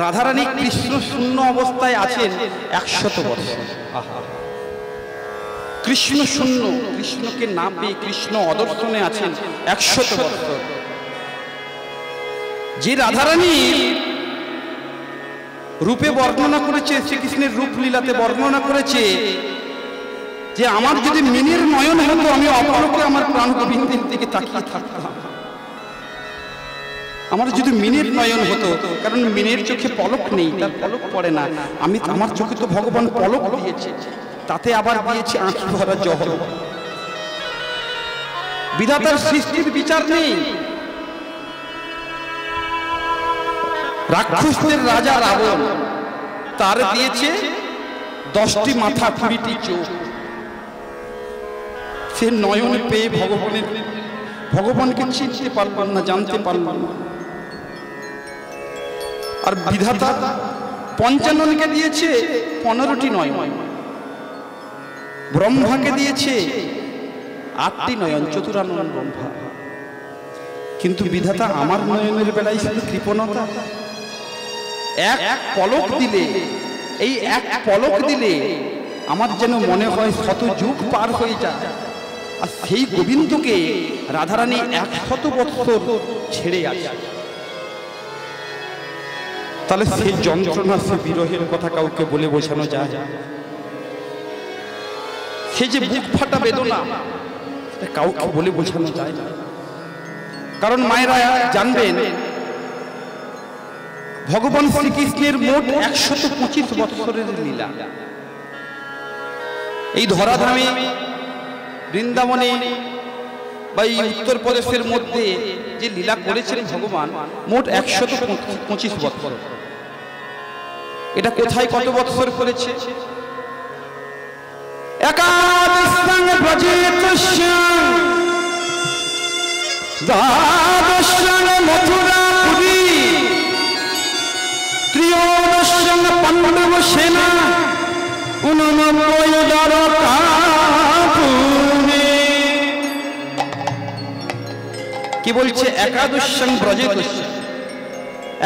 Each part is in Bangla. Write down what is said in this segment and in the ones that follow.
রাধারানী কৃষ্ণ শূন্য অবস্থায় আছেন 100 বছর। কৃষ্ণ শূন্য, কৃষ্ণকে না পেয়ে কৃষ্ণ অদর্শনে আছেন 100 বছর। যে রাধারানী রূপে বর্ণনা করেছে, শ্রীকৃষ্ণের রূপ লীলাতে বর্ণনা করেছে যে আমার যদি মিনের নয়ন হতো আমি অপলকে আমার প্রাণ গোবিন্দের দিকে তাকিয়ে থাকতাম। আমার যদি মিনের নয়ন হতো, কারণ মিনের চোখে পলক নেই, তার পলক পড়ে না। আমার চোখে তো ভগবান পলক দিয়েছে, তাতে আবার দিয়েছে আঁখি ভরা জল। বিধাতার সৃষ্টির বিচার নেই। রাক্ষসদের রাজা রাবণ, তার দিয়েছে 10টি মাথা 20টি চোখ। সে নয়ন পেয়ে ভগবানকে চিনতে পারলাম না, জানতে পারলাম না। আর বিধাতা পঞ্চাননকে দিয়েছে 15টি নয়ন, ব্রহ্মাকে দিয়েছে 8টি নয়ন, চতুরানন ব্রহ্মা। কিন্তু বিধাতা আমার নয়নের বেলায় শুধু কৃপণতা। এক পলক দিলে, এই এক পলক দিলে আমার যেন মনে হয় শত যুগ পার হয়ে যায়। আর সেই গোবিন্দকে রাধারানী 100 বছর ছেড়ে আসে। তাহলে সেই যন্ত্রণা, সে বিরহের কথা কাউকে বলে বোঝানো যায়? সে যে বুক ফাটা বেদনা, কাউকে বলে বোঝানো যায় না। কারণ মায়েরা জানবেন, ভগবান শ্রীকৃষ্ণের মোট 125 বৎসরের লীলা। এই ধরাধামে বৃন্দাবনে বা এই উত্তরপ্রদেশের মধ্যে যে লীলা করেছেন ভগবান, মোট 125 বৎসর। এটা কোথায় কত বৎসর করেছে? একাদশং ব্রজেতস্য দ্বাদশং মথুরাপুরী ত্রয়োদশং পাণ্ডব সেনা ঊননব্বই দ্বারকাপুরী। কি বলছে? একাদশং ব্রজেতস্য,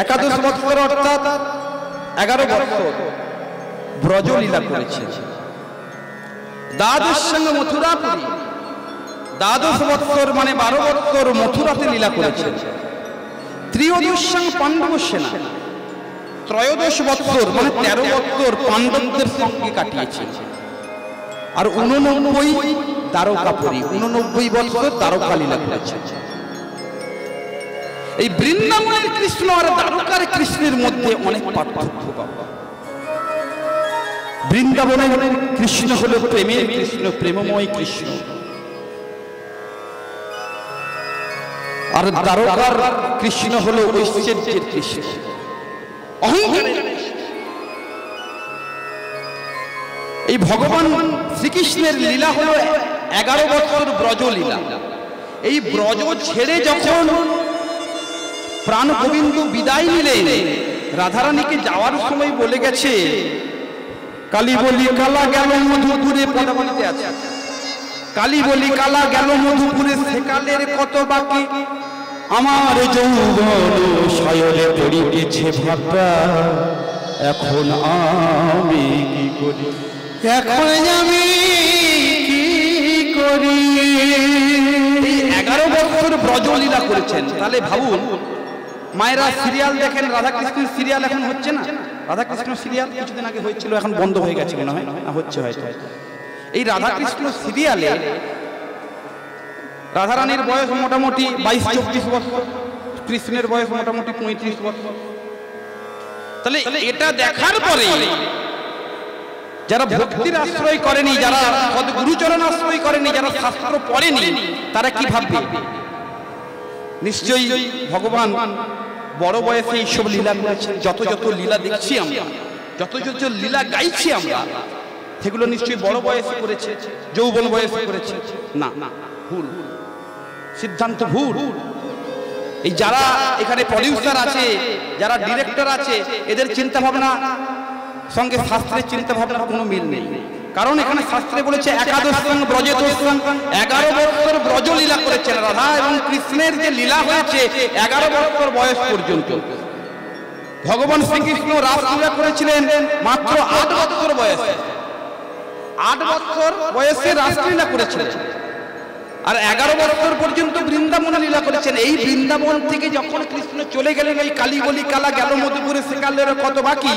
11 বৎসর অর্থাৎ 11 বৎসর ব্রজলীলা করেছে। দ্বাদশং মথুরাপুরী, 12 বৎসর মানে 12 বৎসর মথুরাতে লীলা করেছে। ত্রয়োদশং পাণ্ডব সেনা, 13 বৎসর মানে 13 বৎসর পাণ্ডবদের সঙ্গে কাটিয়েছে। আর 89 দ্বারকাপুরী, 89 বৎসর দ্বারকা লীলা করেছে। এই বৃন্দাবনের কৃষ্ণ আর দ্বারকার কৃষ্ণের মধ্যে অনেক পার্থক্য পাবো। বৃন্দাবনের কৃষ্ণ হলো প্রেমের কৃষ্ণ, প্রেমময় কৃষ্ণ। আর দ্বারকার কৃষ্ণ হলো ঐশ্বর্যের কৃষ্ণ, অহংকারের। এই ভগবান শ্রীকৃষ্ণের লীলা হলো 11 বছর ব্রজ লীলা। এই ব্রজ ছেড়ে যখন প্রাণ গোবিন্দ বিদায় নিলেন, রাধারানীকে যাওয়ার সময় বলে গেছে, কালী বলি কালা গেল মধুপুরে, পদাবলিতে আছে, কালী বলি কালা গেল মধুপুরে, সেকালের কত বাকি আমার যৌবন শয়নে পড়িতেছে ভাটা, এখন আমি কি করি, এখন আমি কি করি। 11 বছর ব্রজলীলা করেছেন। তাহলে ভাবুন, মায়েরা সিরিয়াল দেখেন, রাধাকৃষ্ণের সিরিয়াল এখন হচ্ছে না? রাধাকৃষ্ণ সিরিয়াল কিছুদিন আগে হয়েছিল, এখন বন্ধ হয়ে গেছে মনে হয়, না হচ্ছে হয়তো। এই রাধাকৃষ্ণ সিরিয়ালে রাধারানীর বয়স মোটামুটি 22-24 বছর, কৃষ্ণের বয়স মোটামুটি 35 বছর। তাহলে এটা দেখার পরে যারা ভক্তির আশ্রয় করেনি, যারা সদ্গুরুচরণ আশ্রয় করেনি, যারা শাস্ত্র পড়েনি, তারা কি ভাববে? নিশ্চয়ই ভগবান বড় বয়সে এইসব লীলা করেছেন। যত যত লীলা দেখছি আমরা, যত যত লীলা গাইছি আমরা, সেগুলো নিশ্চয়ই বড় বয়সে করেছে, যৌবন বয়সে করেছে। না, ভুল সিদ্ধান্ত, ভুল। এই যারা এখানে প্রডিউসার আছে, যারা ডিরেক্টর আছে, এদের চিন্তা ভাবনা সঙ্গে শাস্ত্রের চিন্তা ভাবনার কোনো মিল নেই। কারণ এখানে শাস্ত্রে বলেছে একাদশং ব্রজেতস্যং, 11 বছর ব্রজলীলা করেছেন রাধা, এবং কৃষ্ণের যে লীলা হয়েছে 11 বছর বয়স পর্যন্ত। ভগবান শ্রীকৃষ্ণ রাসলীলা করেছিলেন মাত্র 8 বছর বয়সে। 8 বছর বয়সে রাসলীলা করেছিলেন, আর 11 বছর পর্যন্ত বৃন্দাবনে লীলা করেছেন। এই বৃন্দাবন থেকে যখন কৃষ্ণ চলে গেলেন, এই কালীবলি কালা গেল মধুপুরে সেকালের কত বাকি,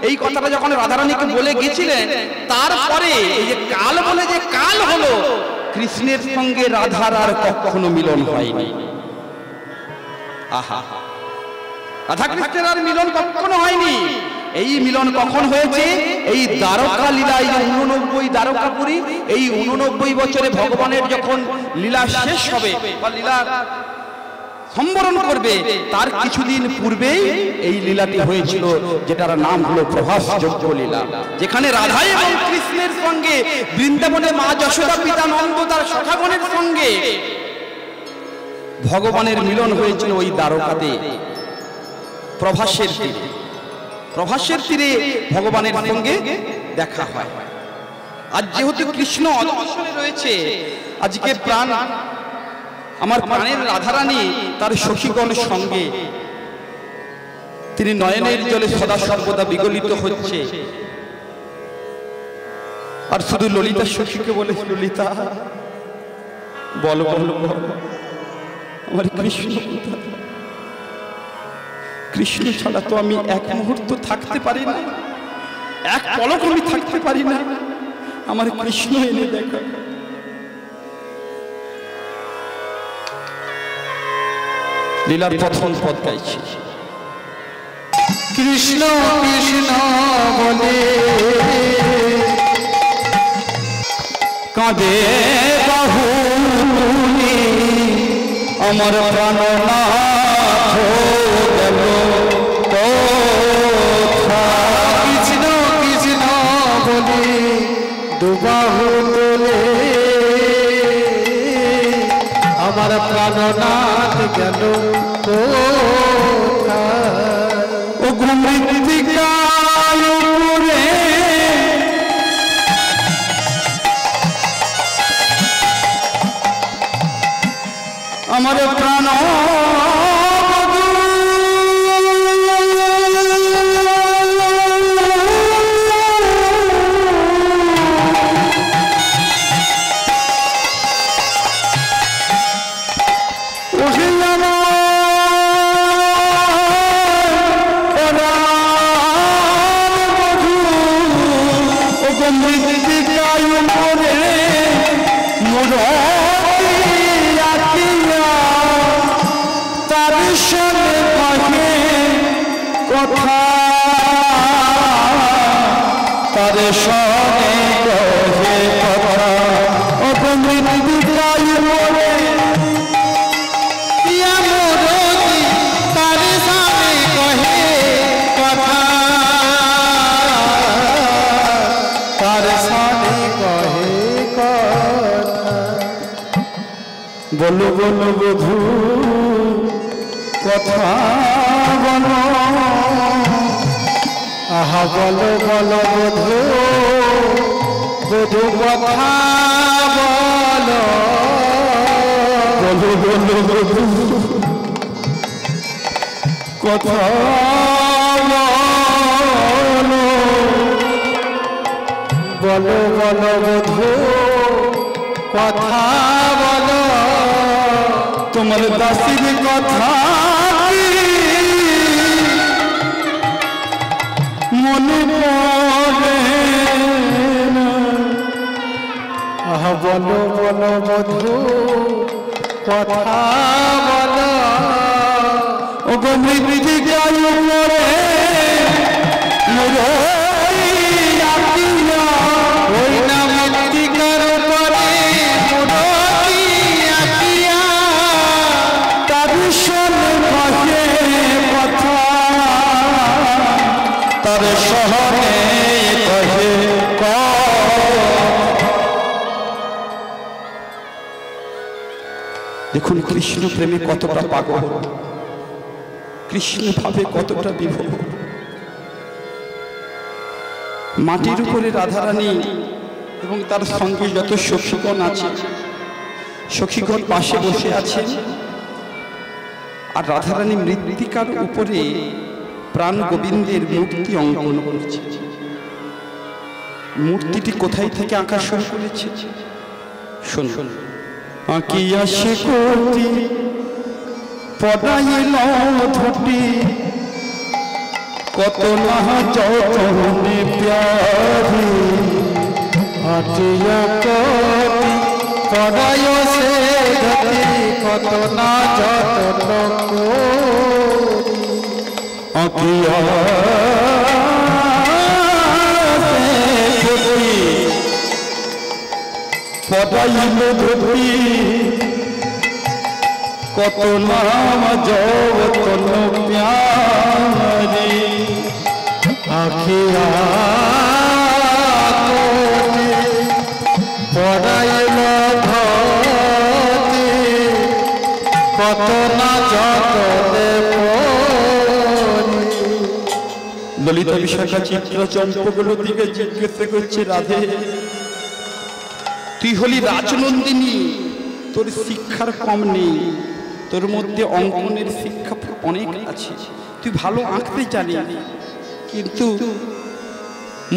এই কথাটা যখন রাধারানীকে বলে গেছিলেন, তারপরে এই যে কাল বলে যে কাল হলো, কৃষ্ণের সঙ্গে রাধার আর কখনো মিলন হয়নি। আহা, রাধা কৃষ্ণের আর মিলন কখনো হয়নি। এই মিলন কখন হয়েছে? এই দ্বারকা লীলা, এই 89 দ্বারকাপুরী, এই 89 বছরে ভগবানের যখন লীলা শেষ হবে বা লীলা সম্বরণ করবে, তার কিছুদিন পূর্বেই এই লীলাটি হয়েছিল, যেটার নাম হলো প্রভাস যোগ্য লীলা, যেখানে রাধা এবং কৃষ্ণের সঙ্গে বৃন্দাবনে মা যশোদা পিতা নন্দ তার সখাগণের সঙ্গে ভগবানের মিলন হয়েছিল ওই দ্বারকাতে প্রভাসের তীরে। প্রভাসের তীরে ভগবানের সঙ্গে দেখা হয়। আজ যেহেতু কৃষ্ণ অদর্শনে রয়েছে, আজকে প্রাণ আমার প্রাণের রাধারানী তার সখীগণের সঙ্গে তিনি নয়নের জলে সদা সর্বদা বিগলিত হচ্ছে, আর শুধু ললিতা সখীকে বলে, ললিতা বলো বলো আমার কৃষ্ণ কোথায়? কৃষ্ণ ছাড়া তো আমি এক মুহূর্ত থাকতে পারি না, এক পলক আমি থাকতে পারি না, আমার কৃষ্ণ এনে দেখা। লীলার প্রথম পদ গাইছি, কৃষ্ণ কৃষ্ণ বলে কাঁদে বাহুনি আমার প্রাণনাথ গেল কোথায়। কৃষ্ণ কৃষ্ণ বলে দুবাহু তোলে আমার প্রাণনাথ গেল কোথায়। ও মৃত্তিকায় উড়ে আমার প্রাণ বলো বলো বধূ কথা বলো, আহা বলো বলো বধূ বধূ কথা বলো, বলো বলো বধূ কথা বলো, বলো বলো বধূ কথা বলো, তোমার দাসীর কথা মনে পড়ে না। আহা বলো বলো বধূ কথা বলো, ও গো মৃত্তিকায় উড়ে ওই না মৃত্তিকার উপরে মুরতি আঁকিয়া তার শোনে ভাষে কথা, তার শহরে কহে দেখুন কৃষ্ণ প্রেমে কতটা পাগল, কৃষ্ণ ভাবে কতটা বিভোর। মাটির উপরে রাধারানী এবং তার সঙ্গে যত সখীগণ আছে, সখীগণ পাশে বসে আছেন, আর রাধারানী মৃত্তিকার উপরে প্রাণ গোবিন্দের মূর্তি অঙ্কন করেছে। মূর্তিটি কোথায় থেকে আঁকা শুরু করেছে শুনুন। আঁকিয়া সে কোটি পড়াইল ধুটি, কত না যতনে প্যারি। আঁকিয়া কোটি পড়ায় সে ধুটি, কত না যতন করি। আঁকিয়া পড়াইল ধুটি, কত নাম যতন প্যারি। আঁকিয়া কোটি পড়াইল ধুটি, কত না যতনে করি। ললিতা বিশাখা চিত্র চম্পকগুলোর দিকে জিজ্ঞাসা করছে, রাধে তুই হলি রাজনন্দিনী, তোর শিক্ষার কম নেই, তোর মধ্যে অঙ্কনের শিক্ষা অনেক আছে, তুই ভালো আঁকতে জানিস, কিন্তু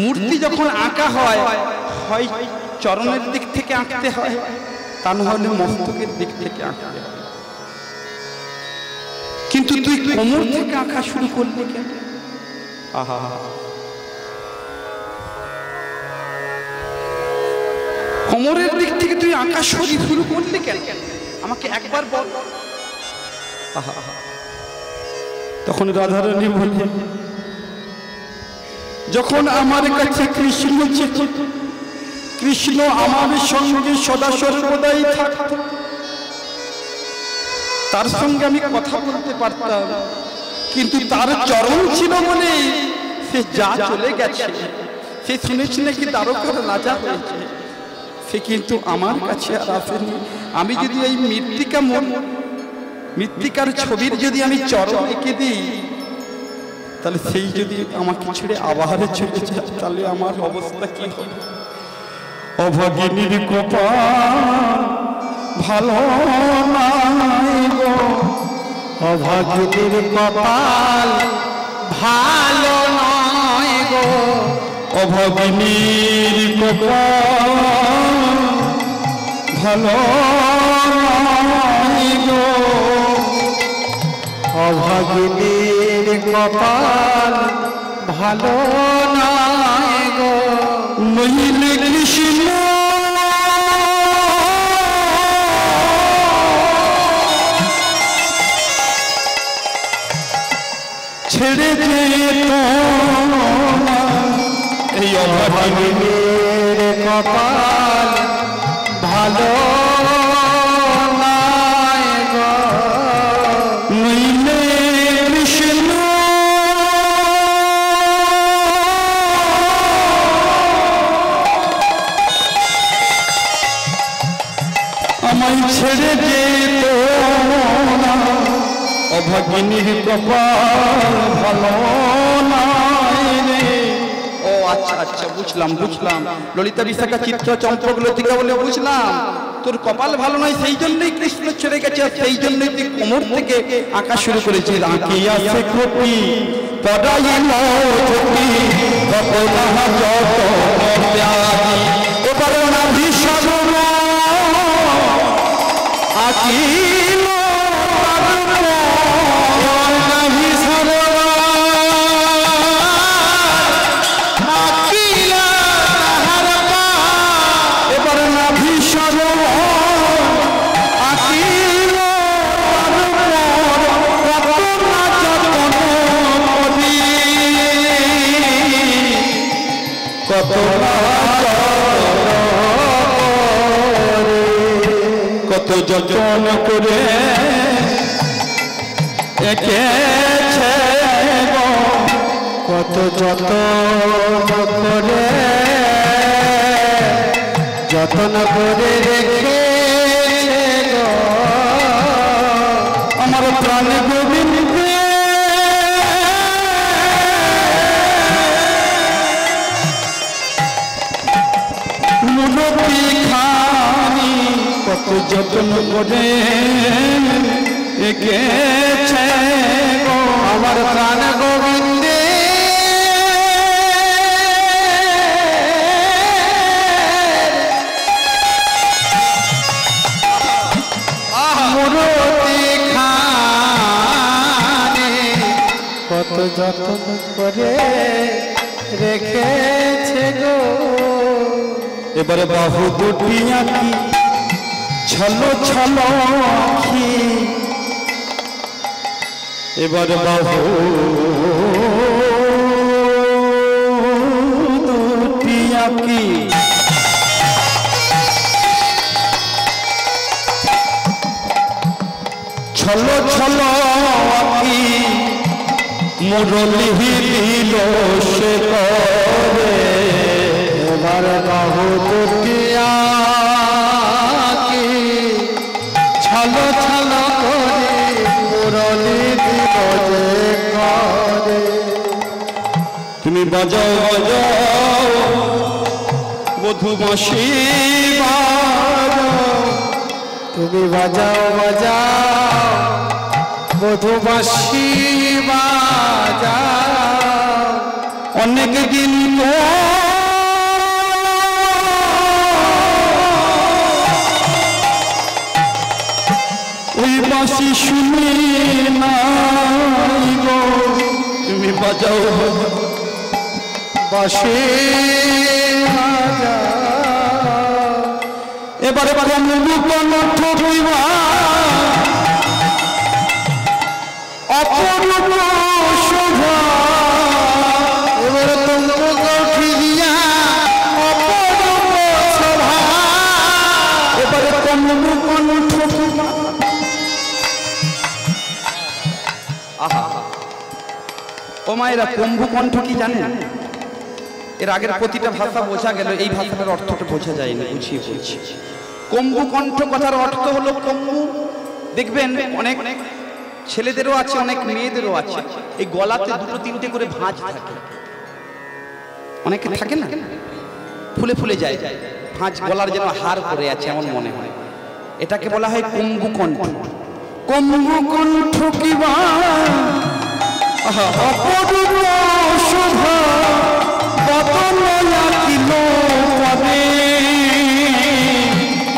মূর্তি যখন আঁকা হয় হয় চরণের দিক থেকে আঁকতে হয়, তা না হলে মস্তকের দিক থেকে আঁকতে হয়। কিন্তু তুই কোমর থেকে আঁকা শুরু করলি কেন? আহা, কোমরের দিক থেকে তুই আঁকা শুরু করলি কেন? আমাকে একবার বল। তখন রাধারানী বললেন, যখন আমার কাছে কৃষ্ণ ছিল, কৃষ্ণ আমার সঙ্গে সদা সর্বদাই থাকত, তার সঙ্গে আমি কথা বলতে পারতাম, কিন্তু তার চরণ ছিল বলে সে যা চলে গেছে, সে শুনেছি নাকি দ্বারকার রাজা হয়েছে, সে কিন্তু আমার কাছে আর আসেনি। আমি যদি এই মৃত্তিকার ছবির যদি আমি চরণ এঁকে দিই, তাহলে সেই যদি আমাকে ছেড়ে আবার চলে যায়, তাহলে আমার অবস্থা কি হবে? অভাগিনীর কপাল ভালো নাই গো, অভাগিনীর কপাল ভালো নয় গো, অভাগিনীর কপাল ভালো নাই গো, অভাগিনীর কপাল ভালো নয় গো। নইলে কৃষ্ণ ছেড়ে যেত না, এই অভাগিনীর কপাল ভালো নয় গো, নইলে কৃষ্ণ আমায় ছেড়ে যেত না, অভাগিনীর কপাল ভালো নাই রে। ও আচ্ছা আচ্ছা, বুঝলাম বুঝলাম, ললিতা বিশাখা চিত্র চম্পক লতিকা বলে বুঝলাম, তোর কপাল ভালো নয়, সেই জন্যই কৃষ্ণ ছেড়ে গেছে, আর সেই জন্যই তুই কোমর থেকে আঁকা শুরু করেছিস। আঁকিয়া সে কোটি পড়াইল ধুটি, কত না যতন প্যারি। এবার না ভীষণ আঁকিল কত যতন করে এঁকেছে গো, কত যতন করে যতন করে রেখেছে গো, আমার প্রাণ গোবিন্দ মূর্তি খানি, কত যতন করে এঁকেছে গো, আমার প্রাণ গোবিন্দ কত যত্ন করে রেখেছে গো। এবারে বাহু দুটি আঁকি ছলো ছলো আঁখি, এবারে বাহু দুটি আঁকি ছলো ছলো আঁকি মুরলি দিল সে করে। এবার বাহু দুটি আঁকি ছলো ছলো করে মুরলি দিল যে করে। তুমি বাজাও বাজাও বধূ বাঁশি বাজাও, তুমি বাজাও বাজাও বধূ বাঁশি বাজাও। অনেক দিন ওই বাঁশি শুনি নাই গো, তুমি বাজাও বাঁশি বাজাও। এবারে ঠকিবা অপরূপ শোভা, এবারে তোমাকে কঠিয়া অপরূপ শোভা। এবারে ঠকিবা। আহা ও মায়েরা, কম্ভু কণ্ঠ কি জানেন? এর আগের প্রতিটা ভাষা বোঝা গেল, এই ভাষাটার অর্থটা বোঝা যায়নি, বুঝিয়ে বলছি। কম্ভু কণ্ঠ কথার অর্থ হলো কম্ভু। দেখবেন অনেক ছেলেদেরও আছে, অনেক মেয়েদেরও আছে, এই গলাতে দুটো তিনটে করে ভাঁজ থাকে, অনেকে থাকে না, ফুলে ফুলে যায় ভাঁজ, গলার যেন হার করে আছে এমন মনে হয়। এটাকে বলা হয় কম্ভু কণ্ঠ। কম্ভু কণ্ঠ কিবা অপরূপ শোভা, বদন আঁকিল পদে,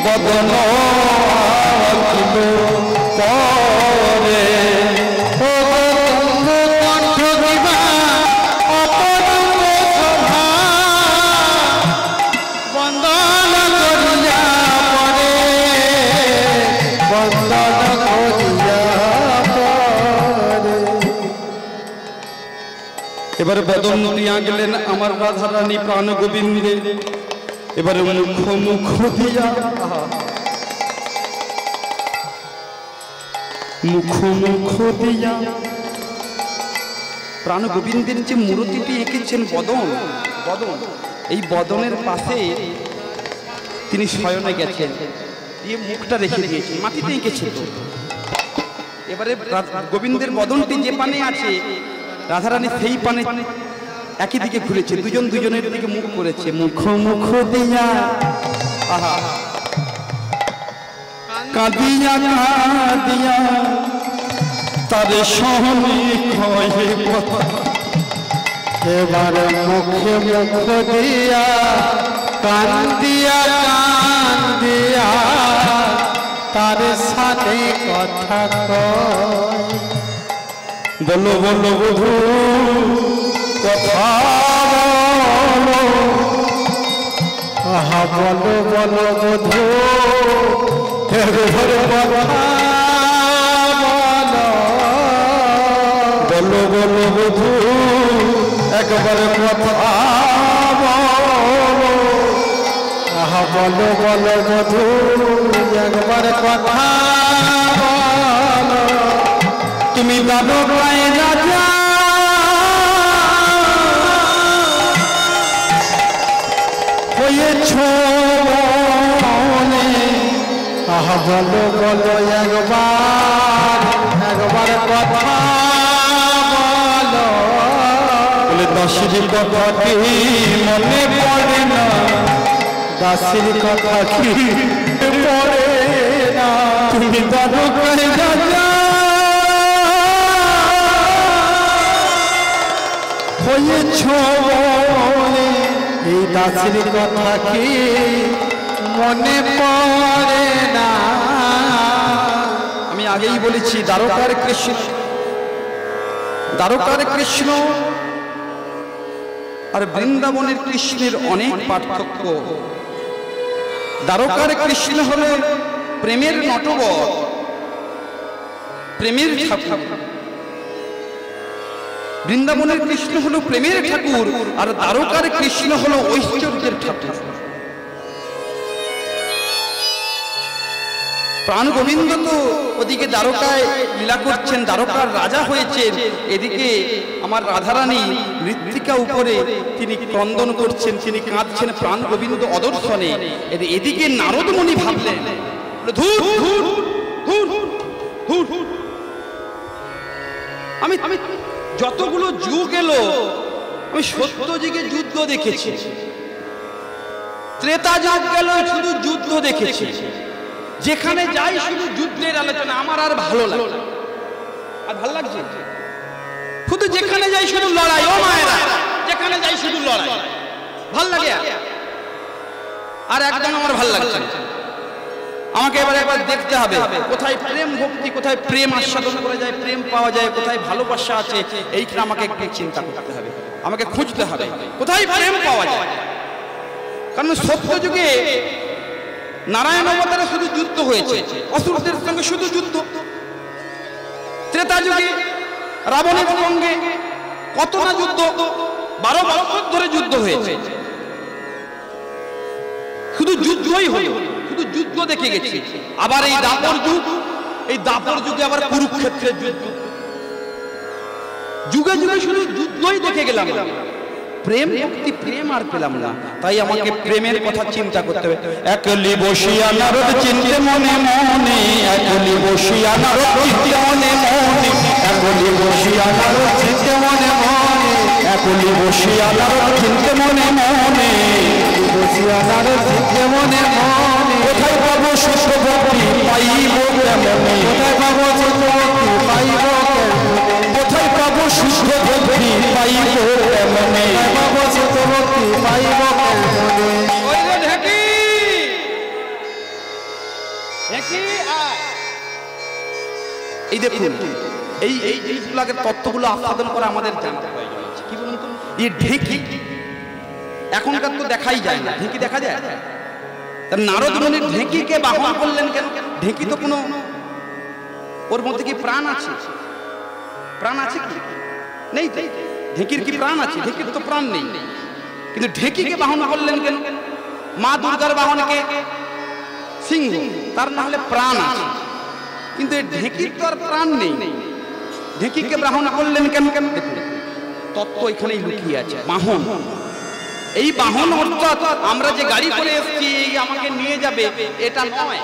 বদন আঁকিল পরে। ও কণ্ঠ দিবা অপরূপ শোভা, বন্দন করিয়া পরে, বন্দন করিয়া পরে। এবারে বদন দিয়া গেলেন আমার রাধা রানী প্রাণ গোবিন্দে। এবারে মুখ মুখ দিয়া মুখ মুখ দিয়া প্রাণ গোবিন্দের যে মূর্তিটি এঁকেছেন বদন, বদন, এই বদনের পাশে তিনি শয়নে গেছেন, দিয়ে মুখটা রেখে দিয়েছেন, মাটিতে এঁকেছেন। এবারে গোবিন্দের বদনটি যে পানে আছে, রাধারানী সেই পানে একই দিকে ঘুরেছে, দুজন দুজনের দিকে মুখ করেছে, মুখ মুখ দিয়া আহা কাঁদিয়া কাঁদিয়া তার সহনে কয়ে কথা। এবার মুখে মুখ দিয়া কান্দিয়া কান্দিয়া তার সাথে কথা কয়। বলো বলো বধূ কথা বলো, আহা বলো বলো বধূ এবার কথা বলো। বলো বলো বধূ একবারে কথা বলো, আহা বলো বলো বধূ একবার কথা বলো। তুমি জানো গায়ে রাজা হয়েছ মনে, আহা বলো বলো একবার একবার কথা বলো। বলে দাসীর কথা কি মনে পড়ে না, দাসীর কথা কি পড়ে না, তুমি জানো গায়ে রাজা হয়েছ মনে, এই দাসীর কথা কি মনে পড়ে না। আমি আগেই বলেছি দ্বারকার কৃষ্ণ দ্বারকার কৃষ্ণ আর বৃন্দাবনের কৃষ্ণের অনেক পার্থক্য। দ্বারকার কৃষ্ণ হলো প্রেমের নটবর, প্রেমের ঠাকুর। বৃন্দাবনের কৃষ্ণ হলো প্রেমের ঠাকুর, আর দ্বারকার কৃষ্ণ হলো ঐশ্বর্যের ঠাকুর। প্রাণ গোবিন্দ তো ওদিকে দ্বারকায় লীলা করছেন, দ্বারকার রাজা হয়েছেন, এদিকে আমার রাধারানী মৃত্তিকা উপরে তিনি ক্রন্দন করছেন, তিনি কাঁদছেন প্রাণ গোবিন্দ অদর্শনে। এদিকে নারদ মুনি ভাবলেন, ধুর ধুর ধুর ধুর, আমি যতগুলো যুগ এলো আমি সত্য যুগে যুদ্ধ দেখেছি, ত্রেতা যুগ গেল শুধু যুদ্ধ দেখেছি, যেখানে যাই শুধু যুদ্ধের আলোচনা, আমার আর ভালো লাগে, আর ভালো লাগছে শুধু যেখানে যাই শুধু লড়াই। ও মায়েরা, যেখানে যাই শুধু লড়াই, ভাল লাগে আর একদম আমার ভাল লাগছে। আমাকে এবার একবার দেখতে হবে কোথায় প্রেম ভক্তি, কোথায় প্রেম আস্বাদন করা যায়, প্রেম পাওয়া যায়, কোথায় ভালোবাসা আছে, এইখানে আমাকে একটু চিন্তা করতে হবে, আমাকে খুঁজতে হবে কোথায় প্রেম পাওয়া যায়। কারণ সত্য যুগে নারায়ণ অবতারে শুধু যুদ্ধ হয়েছে, অসুরদের সঙ্গে শুধু যুদ্ধ। ত্রেতা যুগে রাবণের সঙ্গে কত না যুদ্ধ, 12 বছর ধরে যুদ্ধ হয়েছে, শুধু যুদ্ধই হলো, শুধু যুদ্ধ দেখে গেছি। আবার এই দাপর যুগ, এই দাপর যুগে আবার কুরুক্ষেত্রের যুদ্ধ, যুগে যুগে শুধু যুদ্ধই দেখে গেলাম, প্রেম ভক্তি প্রেম আর পেলাম না। তাই আমাকে প্রেমের কথা চিন্তা করতে হবে। একলি বসিয়া নারদ চিন্তে মনে মনে, একলি বসিয়া নারদ চিন্তে মনে মনে, একলি বসিয়া নারদ চিন্তে মনে মনে, একলি বসিয়া নারদ চিন্তে মনে মনে, বসিয়া নারদ চিন্তে মনে মনে। কোথায় পাবো সুখ ভক্তি পাইব কেমনে, কোথায় পাবো সুখ ভক্তি পাইব কেমনে, কোথায় পাবো সুখ ভক্তি পাইব কেমনে, পাবো সুখ ভক্তি পাইব কেমনে। ওই রে ঢেকি ঢেকি আয়। এই দেখুন, এই এই জিনিসগুলোকে তত্ত্বগুলো আস্বাদন করা আমাদের জানতে প্রয়োজন আছে। কি বলুন তো, এই ঢেকি এখনকার তো দেখাই যায় না, ঢেকি দেখা যায়? নারদ মুনি ঢেকিকে বাহন করলেন কেন? ঢেকি তো কোনো, ওর মধ্যে কি প্রাণ আছে? প্রাণ আছে কি নেই? ঢেকির কি প্রাণ আছে? ঢেকির তো প্রাণ নেই, কিন্তু ঢেকিকে বাহন করলেন কেন? মা দুর্গার বাহনকে সিংহ, তার না হলে প্রাণ আছে, কিন্তু ঢেকির তো আর প্রাণ নেই, ঢেকিকে বাহন করলেন কেন? দেখুন তত্ত্ব এখানেই লুকিয়ে আছে। বাহন, এই বাহন অর্থাৎ আমরা যে গাড়ি করে এসেছি এই আমাকে নিয়ে যাবে, এটা নয়।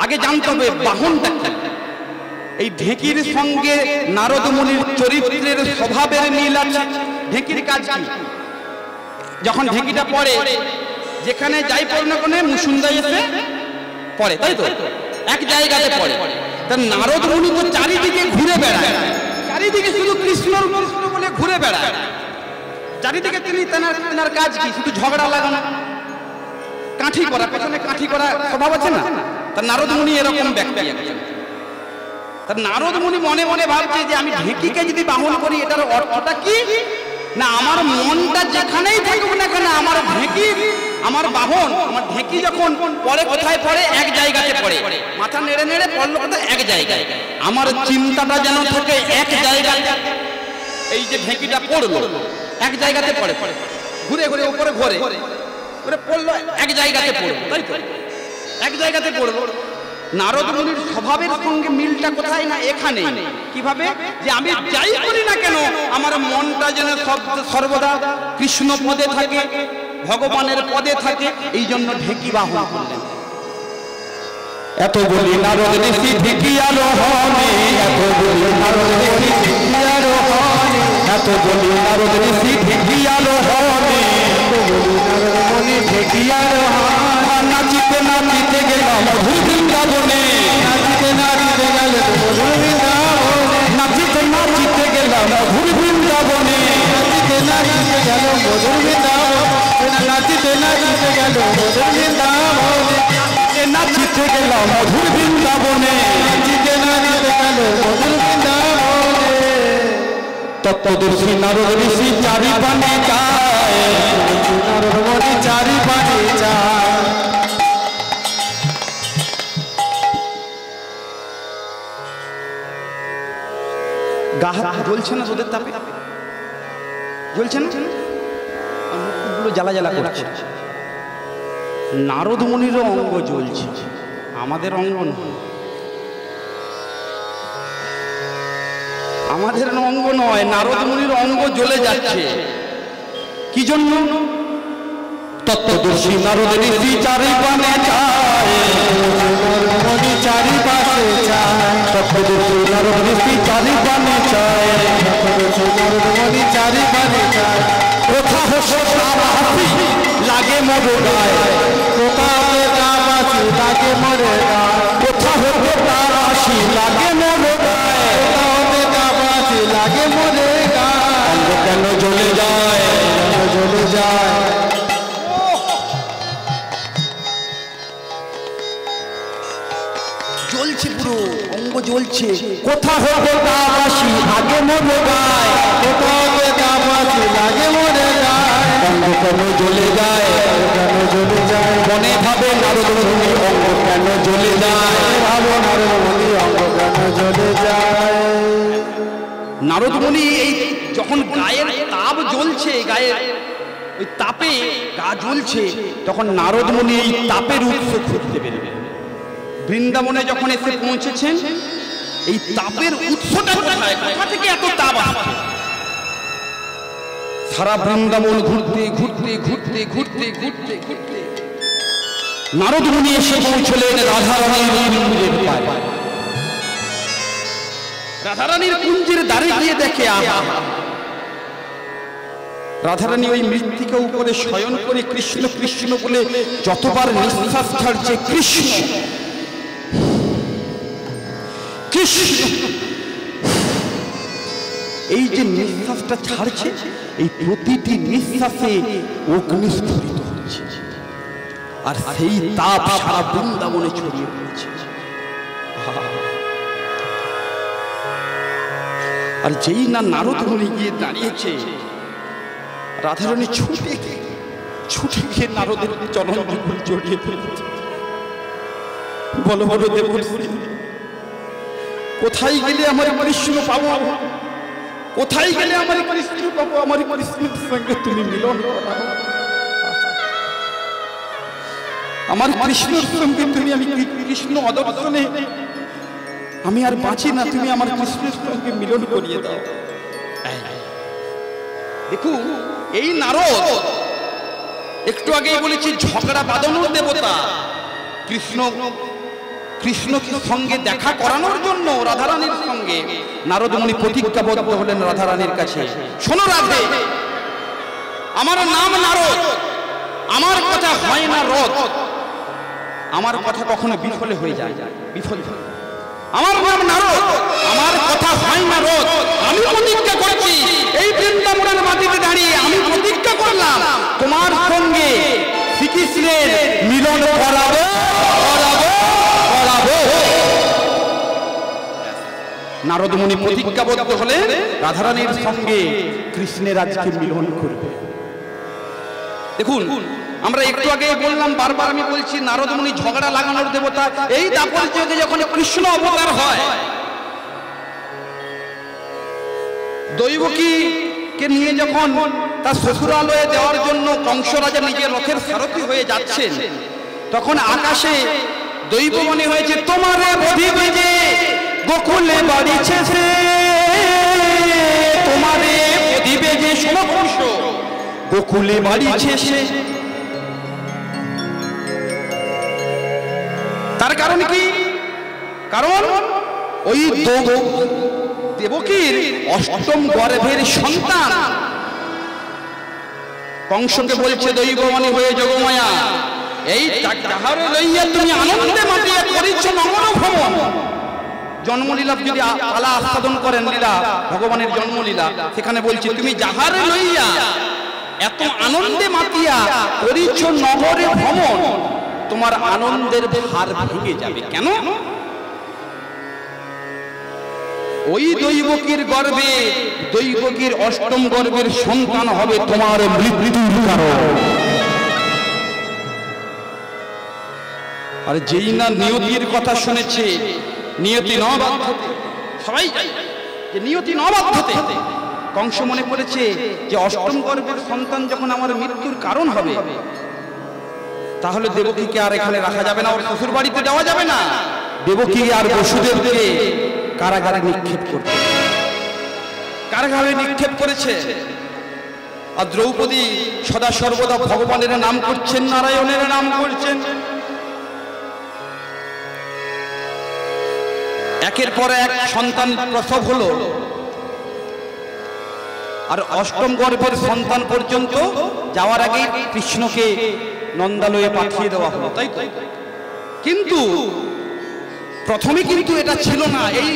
আগে জানতে হবে বাহনটা কি। এই ঢেকির সঙ্গে নারদ মুনির চরিত্রের স্বভাবের মিল আছে। ঢেকির কাজ কি? যখন ঢেকিটা পড়ে, যেখানে যাই পড়ে না কোনে মুসুন্দায় এসে পড়ে, তাই তো এক জায়গাতে পড়ে। তা নারদ মুনি তো চারিদিকে ঘুরে বেড়ায়, চারিদিকে শুধু কৃষ্ণ কৃষ্ণ বলে ঘুরে বেড়ায়, চারিদিকে তিনি তেনার কাজ কি? শুধু ঝগড়া লাগানো, কাঠি করা, পেছনে কাঠি করা স্বভাব আছে না? তার নারদ মুনি এরকম ব্যক্তি একজন। তার নারদ মুনি মনে মনে ভাবছে যে আমি ঢেকিকে যদি বাহন করি এটার অর্থটা কি? না, আমার মনটা যেখানেই থাকুক না কেন আমার ঢেকি, আমার বাহন, আমার ঢেকি যখন পরে কোথায় পড়ে? এক জায়গাতে পড়ে, মাথা নেড়ে নেড়ে পড়লো কোথায়? এক জায়গায়। আমার চিন্তাটা যেন থাকে এক জায়গায়। এই যে ঢেকিটা পড়লো এক জায়গাতে পড়ে, ঘুরে ঘুরে উপরে ঘরে ঘুরে পড়লো এক জায়গাতে পড়লো, তাই তো এক জায়গাতে পড়লো। নারদ মুনির স্বভাবের সঙ্গে মিলটা কোথায়? না এখানে। কিভাবে? যে আমি যাই করি না কেন আমার মনটা যেন সর্বদা কৃষ্ণ পদে থাকে, ভগবানের পদে থাকে, এই জন্য ঢেকি বাহন করলেন। এত বলি নারদ ঋষি ঢেকি আরোহণে, এত বলি নারদ ঋষি ঢেকি আরোহণে, এত বলি নারদ ঋষি ঢেকি আরোহণে, এত বলি নারদ মুনি ঢেকি আরোহণে। নাচিতে নাচিতে গেলাম মধুর বৃন্দাবনে, নাচিতে নাচিতে গেলাম মধুর বৃন্দাবনে, নাচিতে নাচিতে গেলাম মধুর বৃন্দাবনে, নাচিতে নাচিতে গেল মধুর বৃন্দাবনে, নাচিতে নাচিতে গেল মধুর বৃন্দাবনে, নাচিতে গেলাম মধুর বৃন্দাবনে, নাচিতে নাচিতে গেল মধুর বৃন্দাবনে। তত্ত্বদর্শী নারদ ঋষি চারি পানে যায়, নারদ মুনি চারি পানে যায়। গা হাত জ্বলছে না তোদের তাপে? জ্বলছে না? মুখগুলো জ্বালা জ্বালা করছে। নারদ মুনিরও অঙ্গ জ্বলছে, আমাদের অঙ্গ নয়, আমাদের অঙ্গ নয়, নারদ মুনির অঙ্গ জ্বলে যাচ্ছে। কি জন্য? তত্ত্বদর্শী নারদ ঋষি চারি পানে যায়, মুনি চারি পাশে যায়, তত্ত্বদর্শী নারদ ঋষি চারি পানে যায়, মুনি চারি পানে যায়। কোথা হসে তার হাসি লাগে মোর গায়, কোথাও নাম আছে তাকে মরে যায়, কোথা হতে তার হাসি লাগে মোর গায়, কোথাও নাম আছে লাগে মরে যায়। অঙ্গ কেন জ্বলে যায়, জ্বলে যায়। জ্বলছে পুরো অঙ্গ জ্বলছে। কোথা হতে তার হাসি লাগে মোর গায়, কোথাও নাম আছে লাগে মরে যায়। অঙ্গ কেন জ্বলে যায়, কেন জ্বলে যায়? মনে ভাবে নারদ মুনি অঙ্গ কেন জ্বলে যায়, ভালো নারদ মুনি অঙ্গ কেন জ্বলে যায়? নারদ মুনি এই যখন গায়ের তাপ জ্বলছে, গায়ের ওই তাপে গা জ্বলছে, তখন নারদ মুনি এই তাপের উৎস খুঁজতে বেরোলেন। বৃন্দাবনে যখন এসে পৌঁছেছেন, এই তাপের উৎসটা কোথায়, কোথা থেকে এত তাপ আসছে? সারা বৃন্দাবন ঘুরতে ঘুরতে ঘুরতে ঘুরতে ঘুরতে ঘুরতে নারদ মুনি এসে পৌঁছলেন রাধারানীর কুঞ্জের পায়ে। রাধারানীর কুঞ্জের দ্বারে গিয়ে দেখে, আহা, রাধারানী ওই মৃত্তিকা উপরে শয়ন করে কৃষ্ণ কৃষ্ণ বলে যতবার নিঃশ্বাস ছাড়ছে, কৃষ্ণ কৃষ্ণ, এই যে নিঃশ্বাসটা ছাড়ছে, এই প্রতিটি নিঃশ্বাসে অগ্নিস্ফুরিত হচ্ছে, আর সেই তাপ সারা বৃন্দাবনে ছড়িয়ে পড়ছে। আর যেই না নারদ মুনি গিয়ে দাঁড়িয়েছে, রাধারানী ছুটে গিয়ে নারদের চরণ যুগল জড়িয়ে ফেলেছে। বলো বলো দেবশ্রী, কোথায় গেলে আমার কৃষ্ণ পাবো, কোথায় গেলে আমার কৃষ্ণ পাবো, আমার কৃষ্ণের সঙ্গে তুমি মিলন করাও, আমার কৃষ্ণের সঙ্গে তুমি, আমি কৃষ্ণ অদর্শনে আমি আর বাঁচি না, তুমি আমার কৃষ্ণের সঙ্গে মিলন করিয়ে দাও। দেখুন, এই নারদ একটু আগেই বলেছি ঝগড়া বাঁধানোর দেবতা, কৃষ্ণকে সঙ্গে দেখা করানোর জন্য রাধারানীর সঙ্গে নারদ মুনি প্রতিজ্ঞাবদ্ধ হলেন রাধারানীর কাছে। শোনো রাধে, আমার নাম নারদ, আমার কথা হয় না রদ, আমার কথা কখনো বিফলে হয়ে যায়, বিফল। আমার নাম নারদ, আমার কথা হয় না রদ, আমি প্রতিজ্ঞা করছি, এই বৃন্দাবনের মাটিতে দাঁড়িয়ে আমি প্রতিজ্ঞা করলাম, তোমার সঙ্গে শ্রীকৃষ্ণের মিলন করাবো করাবো করাবো। নারদ মুনি প্রতিজ্ঞাবদ্ধ হলেন রাধারানীর সঙ্গে কৃষ্ণের আজকে মিলন করবে। দেখুন, আমরা একটু আগে বললাম, বারবার আমি বলছি, নারদ মুনি ঝগড়া লাগানোর দেবতা। এই দাপর যুগে যখন কৃষ্ণ অবতার হয়, দৈবকীকে নিয়ে যখন তার শ্বশুরালয়ে দেওয়ার জন্য কংস রাজা নিজের রথের সারথি হয়ে যাচ্ছেন, তখন আকাশে দৈবমণি হয়েছে, তোমারে বধিবে যে গোকুলে বাড়িছে সে, তোমারে বধিবে যে সমপুরুষ গোকুলে বাড়িছে সে। তার কারণ কি? কারণ ওই দেবকীর অষ্টম গর্ভের সন্তান কংসকে বলছে, দৈবমণি হয়ে যোগমায়া, এই যাহারে লইয়া তুমি আনন্দে মাতিয়া করিছ নগর ভ্রমণ। জন্মলীলা যদি আলা আস্বাদন করেন, লীলা ভগবানের জন্মলীলা, সেখানে বলছে তুমি যাহারে লইয়া এত আনন্দে মাতিয়া করিছ নগরে ভ্রমণ, তোমার আনন্দের ভার ভেঙে যাবে। কেন? ওই দৈবকীর গর্ভে, দৈবকীর অষ্টম গর্ভের সন্তান হবে তোমার মৃত্যুর কারণ। আর যেই না নিয়তির কথা শুনেছে, নিয়তি নবাধ্যতে, সবাই জানে যে নিয়তি নবাধ্যতে, কংস মনে করেছে যে অষ্টম গর্ভের সন্তান যখন আমার মৃত্যুর কারণ হবে, তাহলে দেবকীকে আর এখানে রাখা যাবে না, ওর শ্বশুর বাড়িতে দেওয়া যাবে না। দেবকী আর বসুদেবকে কারাগারে নিক্ষেপ করবে, কারাগারে নিক্ষেপ করেছে। আর দ্রৌপদী সদা সর্বদা ভগবানের নাম করছেন, নারায়ণের নাম করছেন। একের পর এক সন্তান প্রসব হলো, আর অষ্টম গর্ভের সন্তান পর্যন্ত যাওয়ার আগে কৃষ্ণকে নন্দালয়ে পাঠিয়ে দেওয়া হলো, তাই তো? কিন্তু প্রথমে কিন্তু এটা ছিল না, এই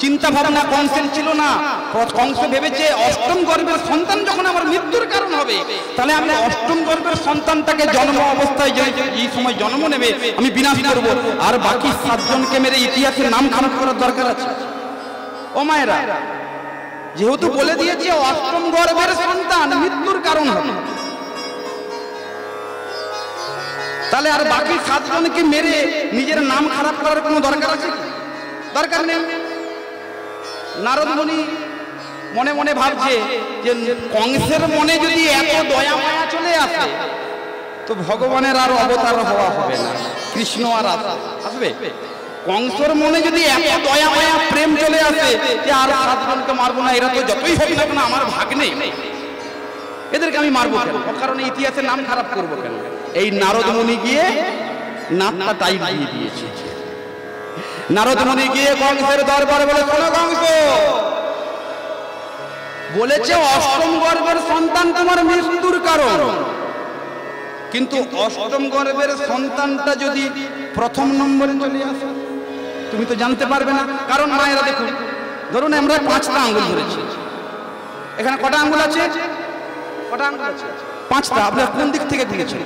চিন্তা ভাবনা কংসের ছিল না। কংস ভেবেছে অষ্টম গর্ভের সন্তান যখন আমার মৃত্যুর কারণ হবে, তাহলে আমি অষ্টম গর্ভের সন্তানটাকে জন্ম অবস্থায় এই সময় জন্ম নেবে আমি বিনাশ করব, আর বাকি 7 জনকে মেরে ইতিহাসের নাম খারাপ করার দরকার আছে। ও মায়েরা, যেহেতু বলে দিয়েছে অষ্টম গর্ভের সন্তান মৃত্যুর কারণ হবে, তাহলে আর বাকি 7 জনকে মেরে নিজের নাম খারাপ করার কোনো দরকার আছে কি? দরকার নেই। নারদ মুনি মনে মনে ভাবছে যে কংসের মনে যদি এত দয়া মায়া চলে আসে, তো ভগবানের আর অবতার হওয়া হবে না, কৃষ্ণ আর আসবে? কংসের মনে যদি এত দয়া মায়া প্রেম চলে আসে যে আর 7 জনকে মারবো না, এরা তো যতই হোক না কেন আমার ভাগ নেই, এদেরকে আমি মারবো কেন, কারণ ইতিহাসের নাম খারাপ করবো কেন? এই নারদ মুনি গিয়ে নাকটা টাইট দিয়ে দিয়েছে। নারদ মুনি গিয়ে কংসের দরবারে বলে, শোনো কংস, বলেছে অষ্টম গর্ভের সন্তান তোমার মৃত্যুর কারণ, কিন্তু অষ্টম গর্ভের সন্তানটা যদি প্রথম নম্বরে চলে আসে তুমি তো জানতে পারবে না। কারণ মায়েরা দেখুন, ধরুন আমরা 5টা আঙ্গুল ধরেছি, এখানে কটা আঙ্গুল আছে? কটা আঙ্গুল আছে? 5টা। আপনারা কোন দিক থেকে গুনেছেন?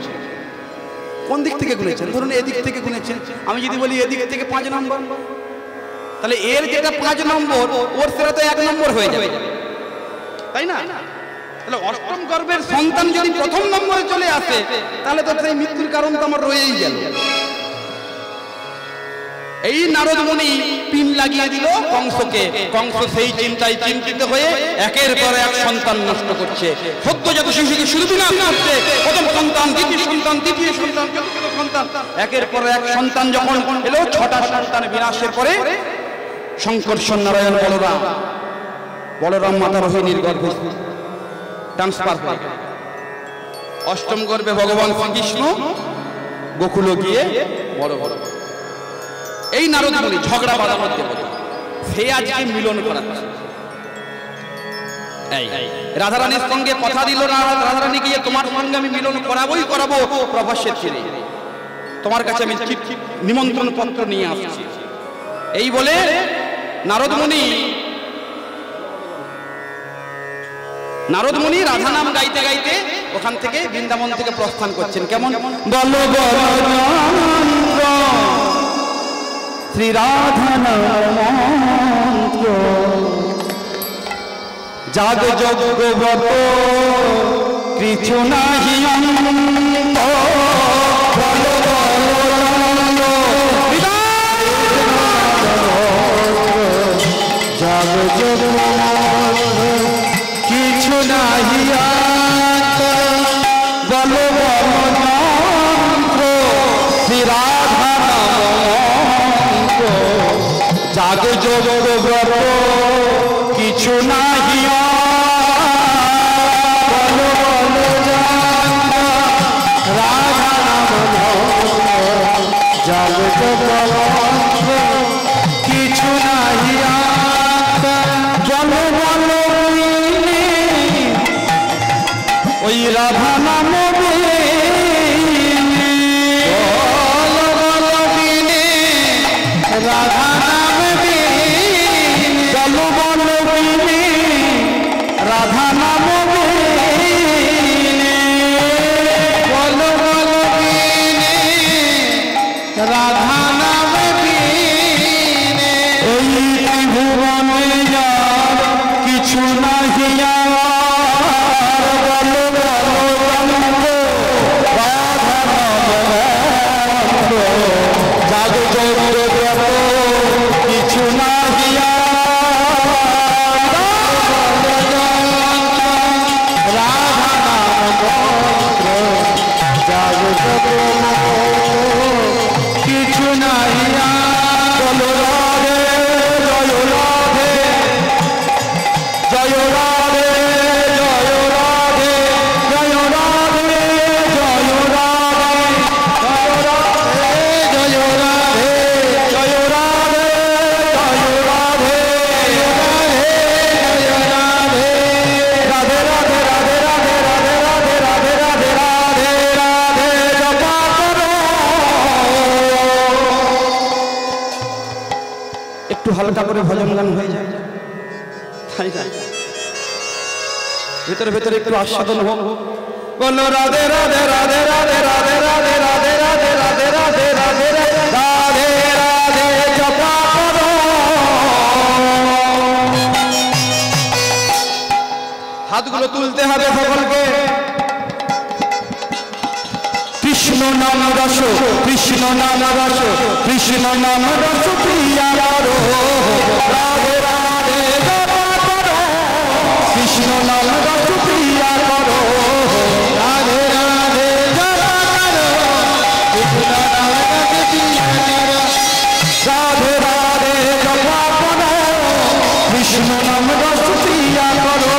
কোন দিক থেকে গুনেছেন? ধরুন এদিক থেকে গুনেছেন। আমি যদি বলি এদিক থেকে 5 নম্বর, তাহলে এর যেটা 5 নম্বর, ওর সেটা তো 1 নম্বর হয়ে যাবে, তাই না? তাহলে অষ্টম গর্ভের সন্তান যদি প্রথম নম্বরে চলে আসে, তাহলে তো সেই মৃত্যুর কারণ তো আমার রয়েই গেল। এই নারদ মুনি পিন লাগিয়ে দিল কংসকে। কংস সেই চিন্তায় চিন্তিত হয়ে একের পর এক সন্তান নষ্ট করছে। সদ্যজাত শিশুকে শুধু বিনাশ করছে, প্রথম সন্তান, দ্বিতীয় সন্তান, তৃতীয় সন্তান, চতুর্থ সন্তান, একের পর এক সন্তান যখন এলো, 6টা সন্তান বিনাশের পরে শঙ্কর্ষণ নারায়ণ বলরাম মাতা রোহিণীর গর্ভে ট্রান্সফার হয়ে গেল। অষ্টম গর্ভে ভগবান শ্রীকৃষ্ণ গোকুল গিয়ে বড় বড় এই নারদ মুনি ঝগড়া বাড়ানোর দেবতা, সে আজকে মিলন করাচ্ছে। রাধারানীর সঙ্গে কথা দিল, রাধারানী গিয়ে তোমার সঙ্গে আমি মিলন করাবো প্রভাসের ছেড়ে, তোমার কাছে আমি নিমন্ত্রণ পত্র নিয়ে আসছি। এই বলে নারদ মুনি রাধা নাম গাইতে গাইতে ওখান থেকে বৃন্দাবন থেকে প্রস্থান করছেন। কেমন? বলো শ্রী রাধা মন্ত্র, জাগ যজ্ঞ ব্রত কিছু নাহি অন্ত, জাগ যজ্ঞ কিছু নাহি অন্ত, বলো মন্ত্র শ্রী রাধা জাগ যোগ ব্রত কিছু নাহি, রাধা নাম জাগ যোগ কিছু নাহি, ওই রাধা নাম রাধা রাধা নাম রাধা নাম এই ত্রিভুবন হালকা করে ভজন গান হয়ে যায়, তাই না? ভেতরে ভেতরে একটু আস্বাদন হোক। বলো রাধে রাধে রাধে রাধে রাধে রাধে রাধে রাধে রাধে রাধে রাধে রাধে রাধে জপা করো। হাতগুলো তুলতে হবে সকলকে। কৃষ্ণ নাম রস, কৃষ্ণ নাম রস, কৃষ্ণ নাম রস প্রিয়া করো। রাধে রাধে জপা করো, কৃষ্ণ নাম রস প্রিয়া করো। রাধে রাধে জপা করো, কৃষ্ণ নাম রস প্রিয়া করো। রাধে রাধে জপা করো, কৃষ্ণ নাম রস প্রিয়া করো।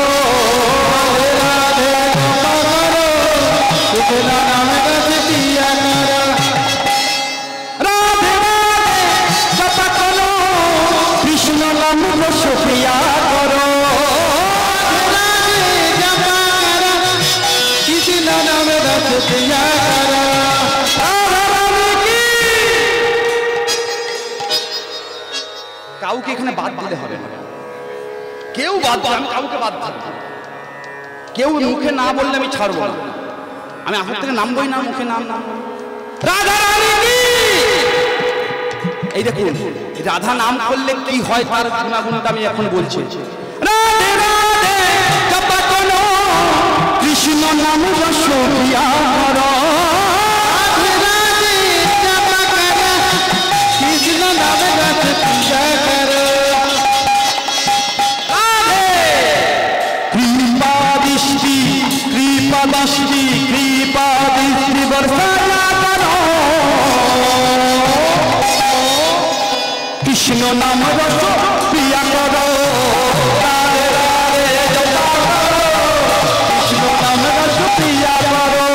রাধে রাধে জপা করো, কৃষ্ণ নাম রস প্রিয়া করো। রাধে রাধে জপা করো, কৃষ্ণ নাম রস প্রিয়া করো। কাউকে এখানে বাদ দিলে হবে না, কেউ বাদ দিলে আমি কাউকে বাদ দিই, কেউ মুখে না বললে আমি ছাড়বো না, আমি আপনার থেকে নামবই না, মুখে নাম নাম। রাধা রানী কি, এই দেখুন রাধা নাম করলে কি হয় তার গুণাগুণটা আমি এখন বলছি। রাধে রাধে জপা করো, কৃষ্ণ নাম রস প্রিয়া করো। রাধে রাধে জপা করো, কৃষ্ণ নাম রস প্রিয়া করো। রাধে কৃপা দৃষ্টি, কৃপা দৃষ্টি, কৃপা দৃষ্টি বর্ষা করো। কৃষ্ণ নাম রস প্রিয়া করো। রাধে রাধে জপা করো, কৃষ্ণ নাম রস প্রিয়া করো।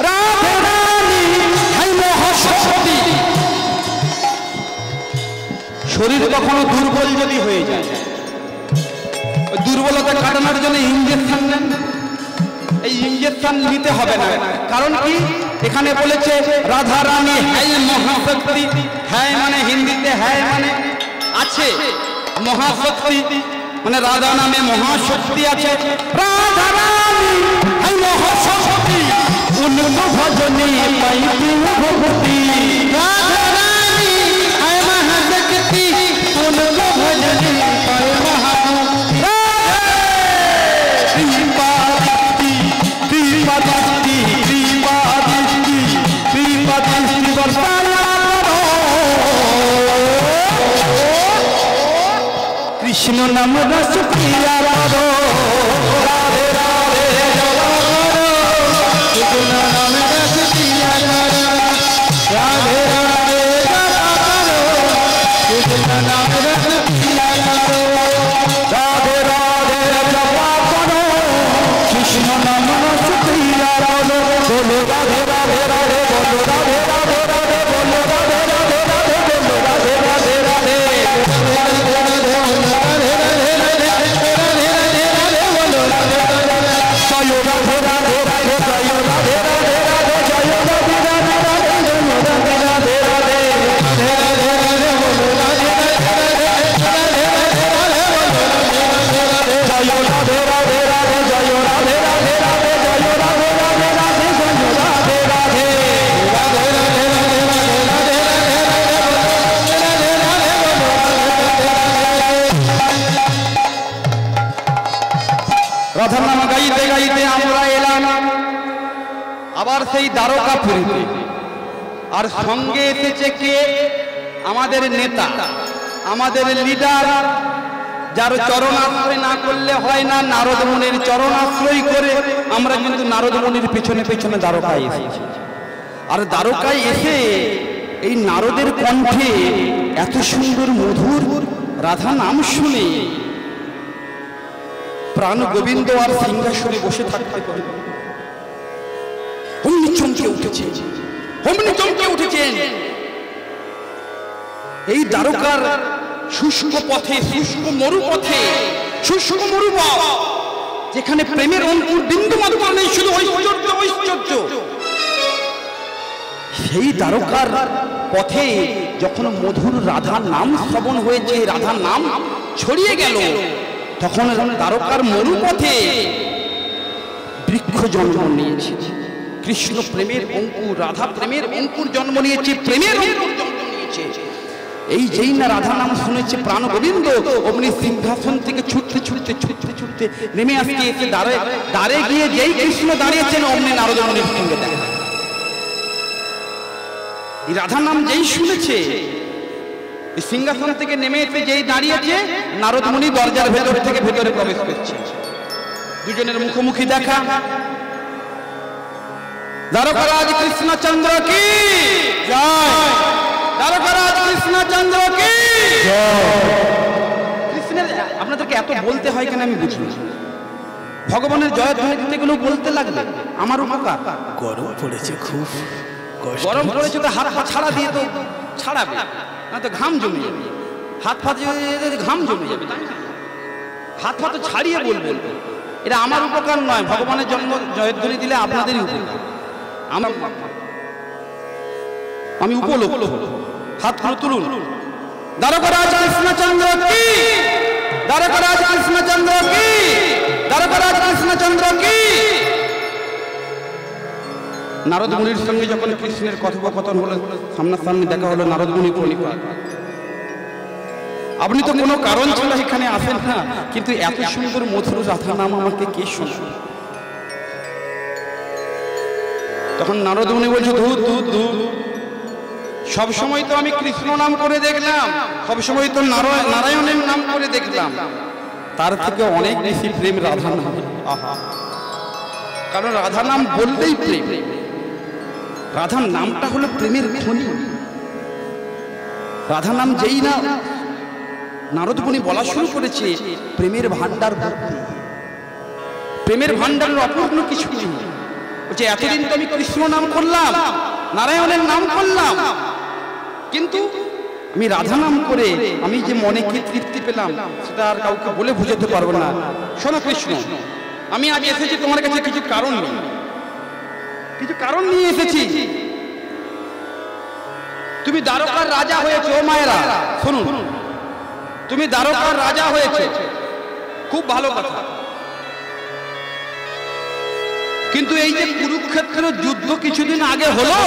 রাধে রানী হাই মহাশক্তি। শরীর কখনো দুর্বল যদি হয়ে যায়, ওই দুর্বলতা কাটানোর জন্য ইঞ্জেকশন নেন, এই ইঞ্জেকশন নিতে হবে না। কারণ কি এখানে বলেছে রাধা রানী হাই মহাশক্তি। হ্যাঁ মানে হিন্দিতে হ্যাঁ মানে আছে, মহাশক্তি মানে রাধা নামে মহাশক্তি আছে। রাধা রানী হাই মহাশক্তি, উनको ভজনে পাইবি ভক্তি। রাধা রানী হাই মহাশক্তি, উनको ভজনে পাই মহাশক্তি। কৃপা দৃষ্টি, কৃপা দৃষ্টি, কৃপা দৃষ্টি, কৃপা দৃষ্টি বর্ষা করো। কৃষ্ণ নাম রস প্রিয়া করো। রাধে রাধে জপা করো, কৃষ্ণ নাম রস প্রিয়া করো। রাধে রাধে জপা করো, কৃষ্ণ নাম রস প্রিয়া করো। রাধে রাধে জপা করো, কৃষ্ণ নাম রস প্রিয়া করো। বলো রাধে রাধে রাধে, বলো রাধে রাধে রাধে, বলো রাধে রাধে রাধে, বলো রাধে রাধে রাধে, জয় রাধে রাধে রাধে, জয় রাধে রাধে রাধে, জয় রাধে রাধে রাধে, জয় রাধে রাধে রাধে, রাধে রাধে রাধে, বলো রাধে রাধে রাধে, রাধে রাধে রাধে, বলো রাধে রাধে রাধে, জয় রাধে রাধে রাধে, জয় রাধে রাধে রাধে, জয় রাধে রাধে রাধে, জয় রাধে রাধে, রাধে রাধে রাধে, রাধে রাধে রাধে, রাধে রাধে রাধে, বলো রাধার নাম গাইতে গাইতে আমরা এলাম আবার সেই দ্বারকাপুরীতে। আর সঙ্গে এসেছে কে? আমাদের নেতা, আমাদের লিডার, যার চরণাশ্রয় না করলে হয় না। নারদ মুনির চরণাশ্রয় করে আমরা কিন্তু নারদ মুনির পেছনে পেছনে দ্বারকায় এসেছি। আর দ্বারকায় এসে এই নারদের কণ্ঠে এত সুন্দর মধুর রাধা নাম শুনে প্রাণ গোবিন্দ আর সিংহাসনে বসে থাকতে পারে। অমনি চমকে উঠেছে, অমনি চমকে উঠেছেন। এই দ্বারকার শুষ্ক পথে, শুষ্ক মরুপথে, শুষ্ক মরুপথ, যেখানে প্রেমের অঙ্কুর বিন্দু মাত্র নেই, শুধু ঐশ্বর্য ঐশ্বর্য, সেই দ্বারকার পথে যখন মধুর রাধার নাম শ্রবণ হয়েছে, রাধার নাম ছড়িয়ে গেল, তখন দ্বারকার মরুপথে বৃক্ষ জন্ম নিয়েছে। কৃষ্ণ প্রেমের অঙ্কুর, রাধা প্রেমের অঙ্কুর জন্ম নিয়েছে, প্রেমের অঙ্কুর জন্ম নিয়েছে। এই যেই না রাধা নাম শুনেছে প্রাণ গোবিন্দ, অমনি সিংহাসন থেকে ছুটতে ছুটতে ছুটতে ছুটতে নেমে আসতে এসে দাঁড়ে গিয়ে যেই কৃষ্ণ দাঁড়িয়েছেন, অমনি নারদ মুনির সঙ্গে দেখা। এই রাধা নাম যেই শুনেছে, সিংহাসন থেকে নেমে এসে যেই দাঁড়িয়েছে, নারদ মুনি দরজার ভেতর থেকে ভেতরে প্রবেশ করছে। দুজনের মুখোমুখি দেখা। দ্বারকারাজ কৃষ্ণচন্দ্র কি জয়, দ্বারকারাজ কৃষ্ণচন্দ্র কি জয়। কৃষ্ণের আপনাদেরকে এত বলতে হয় কেন আমি বুঝি না। ভগবানের জয়ধ্বনি দিতে গেলেও বলতে লাগবে, আমার উপকার। গরম পড়েছে খুব, গরম পড়েছে তো হাত পা ছাড়া দিয়ে তো ছাড়াবে, না তো ঘাম জমে যাবে। হাত পা ঘাম জমে যাবে, হাত পা তো ছাড়িয়ে বলবেন। এটা আমার উপকার নয়, ভগবানের জন্ম জয়ধ্বনি দিলে আপনাদেরই উপকার। আমি উপলক্ষ, হাতগুলো তুলুন। দ্বারকারাজ কৃষ্ণচন্দ্র কি, দ্বারকারাজ কৃষ্ণচন্দ্র কি, দ্বারকারাজ কৃষ্ণচন্দ্র কি। নারদ মুনির সঙ্গে যখন কৃষ্ণের কথোপকথন হলো, সামনাসামনি দেখা হলো, নারদ মুনি প্রণিপাত। আপনি তো কোনো কারণ ছাড়া এখানে আসেন না, কিন্তু এত সুন্দর মধুর রাধা নাম আমাকে কে শোনাবে? তখন নারদ মুনি বলছে, ধূত ধূত ধূত, সবসময় তো আমি কৃষ্ণ নাম করে দেখলাম, সবসময় তো নারায়ণের নাম করে দেখলাম, তার থেকে অনেক বেশি প্রেম রাধা নাম। আহা, কারণ রাধা নাম বললেই প্রেম। রাধার নামটা হলো প্রেমের খনি। রাধা নাম যেই না নারদ মুনি বলা শুরু করেছে, প্রেমের ভান্ডার ভর্তি। প্রেমের ভান্ডারের অপূর্ণ কিছু নেই। বলছে এতদিন তো আমি কৃষ্ণ নাম করলাম, নারায়ণের নাম করলাম, কিন্তু আমি রাধা নাম করে আমি যে মনে কি তৃপ্তি পেলাম, সেটা আর কাউকে বলে বুঝাতে পারবো না। শোনো কৃষ্ণ, আমি আজ এসেছি তোমার কাছে কিছু কারণ নেই, কিছু কারণ নিয়ে এসেছি। তুমি দ্বারকার রাজা হয়েছে, ও মায়েরা শুনুন, তুমি দ্বারকার রাজা হয়েছে, খুব ভালো কথা। কিন্তু এই যে কুরুক্ষেত্রের যুদ্ধ কিছুদিন আগে হলো,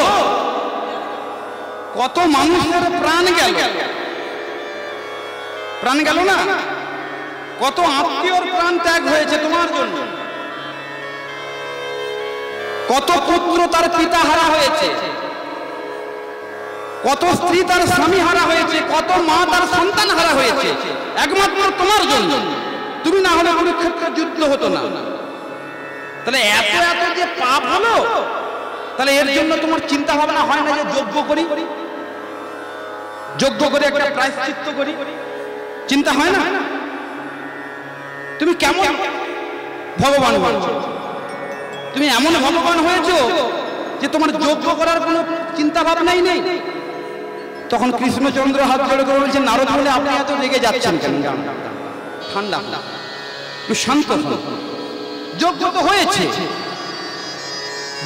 কত মানুষের প্রাণ গেল, প্রাণ গেল না? কত আত্মীয়র প্রাণ ত্যাগ হয়েছে তোমার জন্য। কত পুত্র তার পিতা হারা হয়েছে, কত স্ত্রী তার স্বামী হারা হয়েছে, কত মা তার সন্তান হারা হয়েছে, একমাত্র তোমার জন্য। তুমি না হলে কুরুক্ষেত্রের যুদ্ধ হতো না। তাহলে এত এত যে পাপ হলো, তাহলে এর জন্য তোমার চিন্তা ভাবনা হয় না যে যজ্ঞ করি, যজ্ঞ করে একটা প্রায়শ্চিত্ত করি? চিন্তা হয় না? তুমি কেমন ভগবান হয়েছো? তুমি এমন ভগবান হয়েছো যে তোমার যজ্ঞ করার কোনো চিন্তা ভাবনাই নেই। তখন কৃষ্ণচন্দ্র হাত জোড়ে করে বলছেন, নারদ মুনি আপনি এত রেগে যাচ্ছেন কেন? ঠান্ডা, একটু শান্ত হন। যজ্ঞ তো হয়েছে,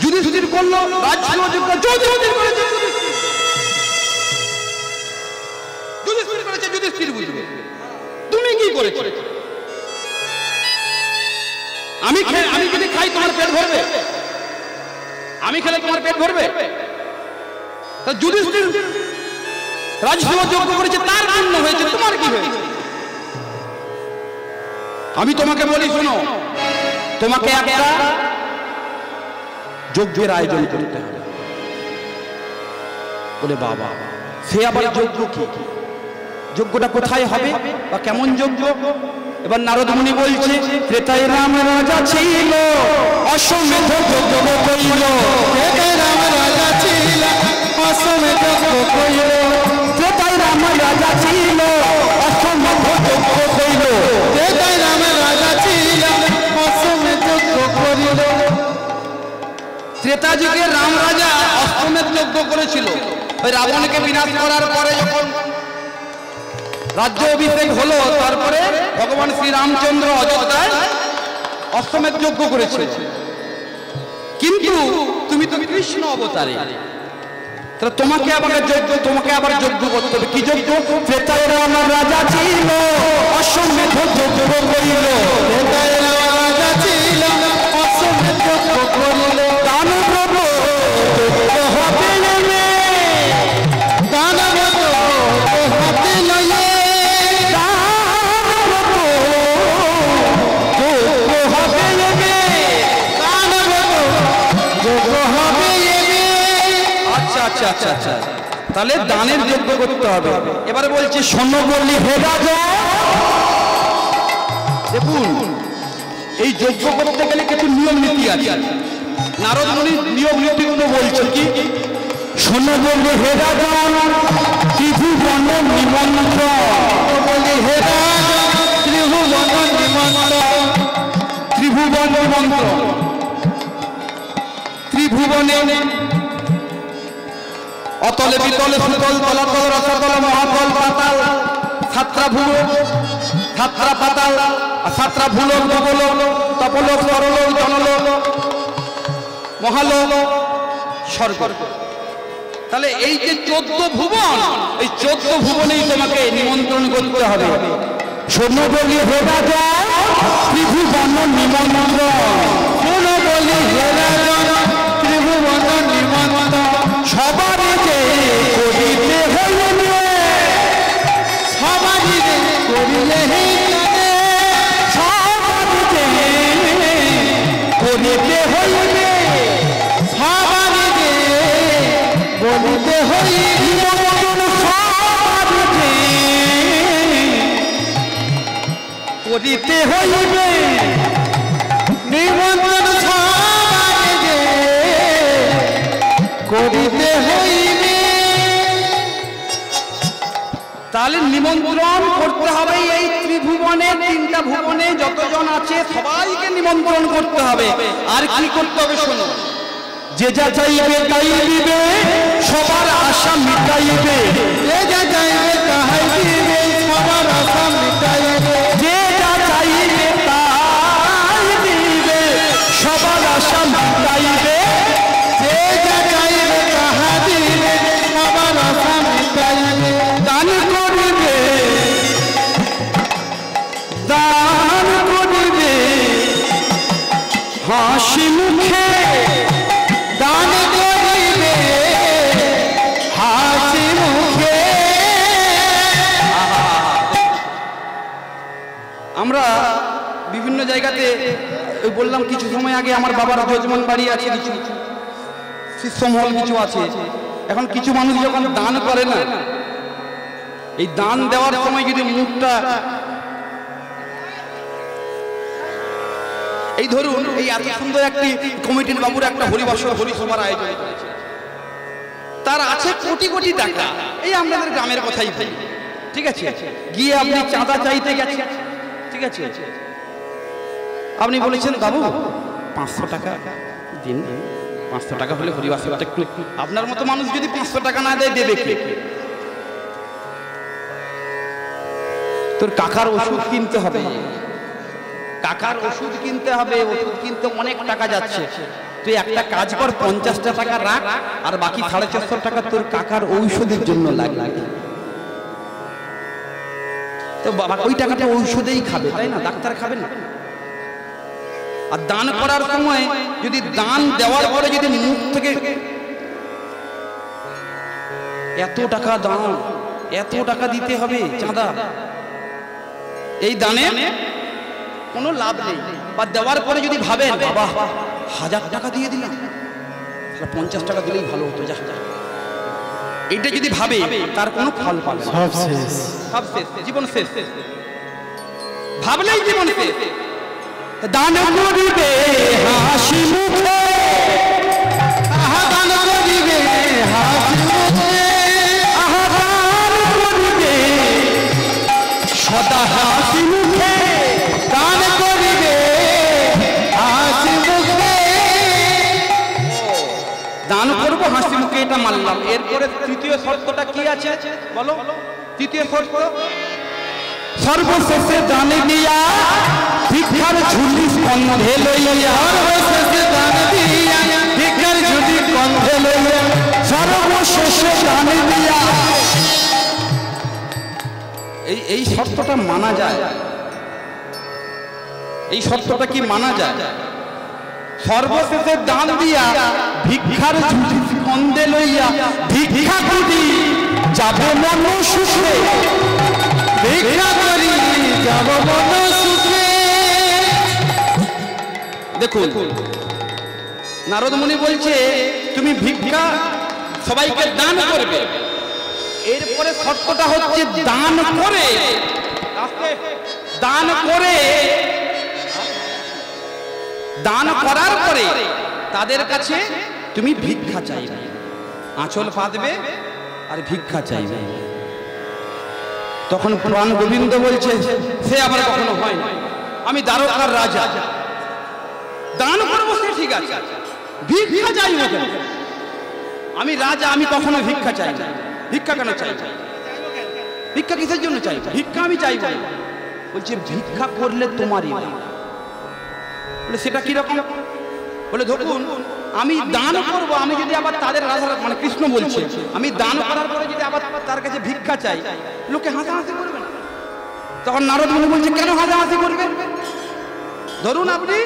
যুধিষ্ঠির করলো রাজ্য যজ্ঞ, যুধিষ্ঠির করেছে, যুধিষ্ঠির করেছে, যুধিষ্ঠির বুঝবে। তুমি কি করেছো? আমি যদি খাই তোমার পেট ভরবে? আমি খেলে তোমার পেট ভরবে? তা যুধিষ্ঠির রাজসভা যজ্ঞ করেছে, তার পূর্ণ হয়েছে, তোমার কি হয়েছে? আমি তোমাকে বলি শোনো, তোমাকে একটা যজ্ঞের আয়োজন করতে হবে। বলে বাবা, সে আবার যজ্ঞ কি? যজ্ঞটা কোথায় হবে বা কেমন যজ্ঞ? এবার নারদ মুনি বলছে, ত্রেতায় রাম রাজা ছিল, অশ্বমেধ যজ্ঞ কইল। ত্রেতায় রাম রাজা ছিল, অশ্বমেধ যজ্ঞ কইল। ত্রেতায় রাম রাজা ছিল, অশ্বমেধ যজ্ঞ কইল। ত্রেতায় রাম রাজা ছিল, ত্রেতা যুগে রাম রাজা অশ্বমেধ যজ্ঞ করেছিল। ওই রাবণকে বিনাশ করার পরে যখন রাজ্য অভিষেক হলো, তারপরে ভগবান শ্রীরামচন্দ্র অযোধ্যায় অশ্বমেধ যজ্ঞ করেছিল। কিন্তু তুমি তো কৃষ্ণ অবতারে, তাহলে তোমাকে আবার যজ্ঞ করতে হবে। কি যজ্ঞ? ত্রেতায় রাম রাজা ছিল, অশ্বমেধ যজ্ঞ করিল। ত্রেতায় রাম রাজা ছিল, অশ্বমেধ যজ্ঞ করিল। দানব হাতে লইলে, দানব হাতে লইলে, দানব হাতে লইলে, দানব যজ্ঞ হবে। আচ্ছা আচ্ছা আচ্ছা আচ্ছা, তাহলে দানের যজ্ঞ করতে হবে। এবারে বলছে শোন বললি হে রাজা। দেখুন, এই যজ্ঞ করতে গেলে কিছু নিয়ম নীতি আছে। নারদ মুনি নিয়ম নীতিগুলো বলছে কি? শোন বললি হে রাজা, ত্রিভুবন নিমন্ত্রণ। বলি হে রাজা, ত্রিভুবন নিমন্ত্রণ। ত্রিভুবন নিমন্ত্রণ। ত্রিভুবনে অতলে বিতলে সুতল তলাতল রসাতল মহাতল পাতাল সাতটা ভূলোক, সাতটা পাতাল, সাতটা ভূলোক, ভূগোলোক, তপলোক, সরলোক, জনলোক, মহালোক, স্বর্গ। তাহলে এই যে 14 ভুবন, এই 14 ভুবনেই তোমাকে নিমন্ত্রণ করতে হবে। শোন বলি হে রাজা, ত্রিভুবন নিমন্ত্রণ। শোন বলি হে রাজা, ত্রিভুবন নিমন্ত্রণ। সবার যে করিতে হইবে, সবার যে করিলে হইবে, সবার যে করিতে হইবে, সবার যে বলিতে হইবে, সবার যে করিতে হইবে, নিমন্ত্রণ সবার যে করিতে হইবে। তাহলে নিমন্ত্রণ করতে হবে এই ত্রিভুবনে, 3টা ভুবনে যতজন আছে সবাইকে নিমন্ত্রণ করতে হবে। আর কি করতে হবে শোনো, যে যা চাইবে তাই দিবে, সবার আশা মিটাইবে। যে যা চাইবে তাহাই দিবে, সবার আশা মিটাইবে। যে যা চাইবে তাই দিবে, সবার আশা মিটাইবে। যে যা চাইবে তাহা দিবে, সবার আশা মিটাইবে। দান করিবে, দান করিবে হাসি মুখে, দান করিবে হাসি মুখে। আমরা বিভিন্ন জায়গাতে বললাম কিছু সময় আগে, আমার বাবার যজমান বাড়ি আছে, কিছু শিষ্যমহল কিছু আছে। এখন কিছু মানুষ যখন দান করে না, এই দান দেওয়ার সময় যদি মুখটা, এই ধরুন এই এত সুন্দর একটি কমিটির বাবুর একটা হরিবাসর হরিসভার আয়োজন করেছে, তার আছে কোটি কোটি টাকা। এই আমাদের গ্রামের কথাই বলি, ঠিক আছে? গিয়ে আপনি চাঁদা চাইতে গেছেন, ঠিক আছে? আপনি বলেছেন বাবু 500 টাকা দিন, 500 টাকা হলে হরিবাসরটা একটু, আপনার মতো মানুষ যদি 500 টাকা না দেয়, দেবে কে? তোর কাকার ওষুধ কিনতে হবে, কাকার ওষুধ কিনতে হবে, ওষুধ কিনতে অনেক টাকা যাচ্ছে। তুই একটা কাজ কর, 50টা টাকা রাখ, আর বাকি 450 টাকা তোর কাকার ঔষধের জন্য লাগবে। তো বাবা ওই টাকাটা ঔষধেই খাবে, তাই না? ডাক্তার খাবে না। আর দান করার সময় যদি দান দেওয়ার পরে যদি মুখ থেকে এত টাকা দান, এত টাকা দিতে হবে চাঁদা, এই দানে কোনো লাভ নেই। বা দেওয়ার পরে যদি ভাবেন বাবা 1000 টাকা দিয়ে দিলাম, 50 টাকা দিলেই ভালো হতো, যা এইটা যদি ভাবে, তার কোনো ফল পাবে না। সব শেষ, সব শেষ, জীবন শেষ। ভাবলেই জীবন শেষ। দান করিবে হাসি মুখে, আহা দান করিবে হাসি মুখে, আহা দান করিবে সদা হাসি মুখে, দান করিবে হাসি মুখে। কথা মানলাম, এরপরে তৃতীয় শর্তটা কি আছে বলো? তৃতীয় শর্ত, সর্বশেষে দান দিয়া ভিক্ষার ঝুলি কন্ধে লইয়া, সর্বশেষে দান দিয়া ভিক্ষার ঝুলি কন্ধে লইয়া, সর্বশেষে দান দিয়া। এই শর্তটা মানা যায়? এই শর্তটা কি মানা যায়? সর্বশেষে দান দিয়া ভিক্ষার ঝুলি কন্ধে লইয়া, ভিক্ষা করি যাবে মন সুখে, ভিক্ষা করি যাব মন সুখে। দেখুন নারদ মুনি বলছে তুমি ভিক্ষা সবাইকে দান করবে। এরপরে শর্তটা হচ্ছে দান করে, দান করে, দান করার পরে তাদের কাছে তুমি ভিক্ষা চাইবে, আঁচল পাতবে আর ভিক্ষা চাইবে। তখন প্রাণ গোবিন্দ বলছে সে আবার কখনো হয় না, আমি দ্বারকার রাজা, দান করবো সে ঠিক আছে, ভিক্ষা চাইব কেন? আমি রাজা, আমি কখনো ভিক্ষা চাই না। ভিক্ষা কেন চাই? ভিক্ষা কিসের জন্য চাই? ভিক্ষা আমি চাইব। বলছে ভিক্ষা করলে তোমারই। বলে সেটা কিরকম? বলে ধরুন আমি দান করব, আমি যদি আবার তাদের রাজা মানে কৃষ্ণ বলছে আমি দান করার পরে যদি আবার তার কাছে ভিক্ষা চাই, লোকে হাসাহাসি করবে না? তখন নারদ মুনি বলছে কেন হাসাহাসি করবে? ধরুন আপনি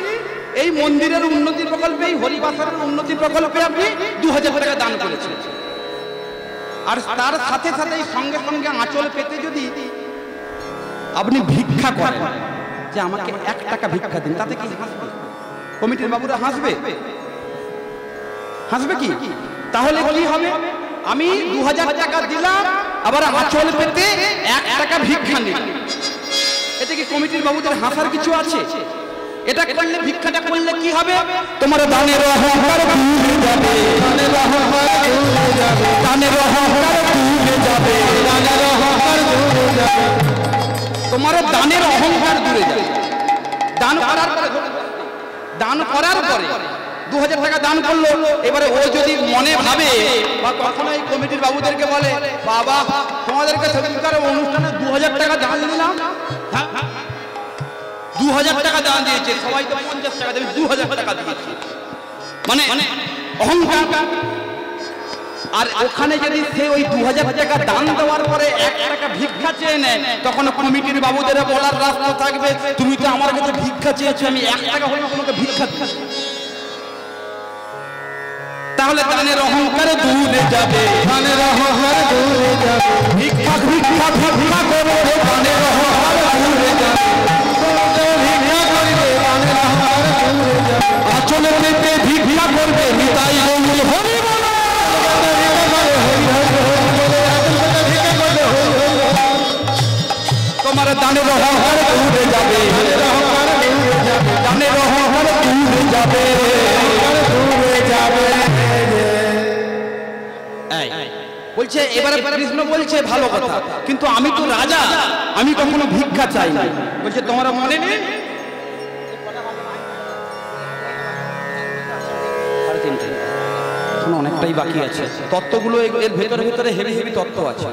এই মন্দিরের উন্নতি প্রকল্পে, এই হরিবাসরের উন্নতি প্রকল্পে আপনি 2000 টাকা দান করেছেন, আর তার সাথে সাথে সঙ্গে সঙ্গে আঁচল পেতে যদি আপনি ভিক্ষা করেন যে আমাকে 1 টাকা ভিক্ষা দিন, তাতে কি হাসবে? কমিটির বাবুরা হাসবে? হাসবে কি? তাহলে কি হবে? আমি 2000 টাকা দিলাম, আবার আঁচল পেতে 1 টাকা ভিক্ষা নিলাম, এতে কি কমিটির বাবুদের হাসার কিছু আছে? এটা করলে, ভিক্ষাটা করলে কি হবে? তোমার দানের অহংকার দূরে যাবে, দানের অহংকার দূরে যাবে, দানের অহংকার দূরে যাবে, দানের অহংকার দূরে যাবে, তোমার দানের অহংকার দূরে যাবে। দান করার পরে, দান করার পরে 2000 টাকা দান করলো, এবারে ও যদি মনে ভাবে বা কখনো এই কমিটির বাবুদেরকে বলে বাবা তোমাদেরকে সেদিনকার অনুষ্ঠানে 2000 টাকা দান দিলাম, 2000 টাকা দান দিয়েছে, সবাই তো 50 টাকা দেবে, 2000 টাকা দিয়েছে, মানে অহংকার। আর ওখানে যদি সে ওই 2000 টাকা দান দেওয়ার পরে 1 টাকা ভিক্ষা চেয়ে নেয়, তখন কমিটির বাবুদের বলার রাস্তা থাকবে তুমি তো আমার কাছে ভিক্ষা চেয়েছো, আমি 1 টাকা হলে তোমাকে ভিক্ষা দিই। তাহলে দানের অহংকার দূরে যাবে, দানের অহংকার দূরে যাবে, ভিক্ষা ভিক্ষা ভিক্ষা করো, দানের অহংকার দূরে যাবে, ভিক্ষা করবে, দানের অহংকার দূরে যাবে, আঁচলে পেতে ভিক্ষা করবে, নিতাই গৌর হরি বল, তোমার দানের অহংকার দূরে যাবে, দানের অহংকার দূরে যাবে, দূরে যাবে। বলছে এবারে কৃষ্ণ বলছে ভালো কথা, কিন্তু আমি তো রাজা, আমি কখনো ভিক্ষা চাই না। বলছে তোমার মনে নেই? অনেকটাই বাকি আছে, তত্ত্বগুলো এর ভেতরে ভেতরে হেভি হেভি তত্ত্ব আছে,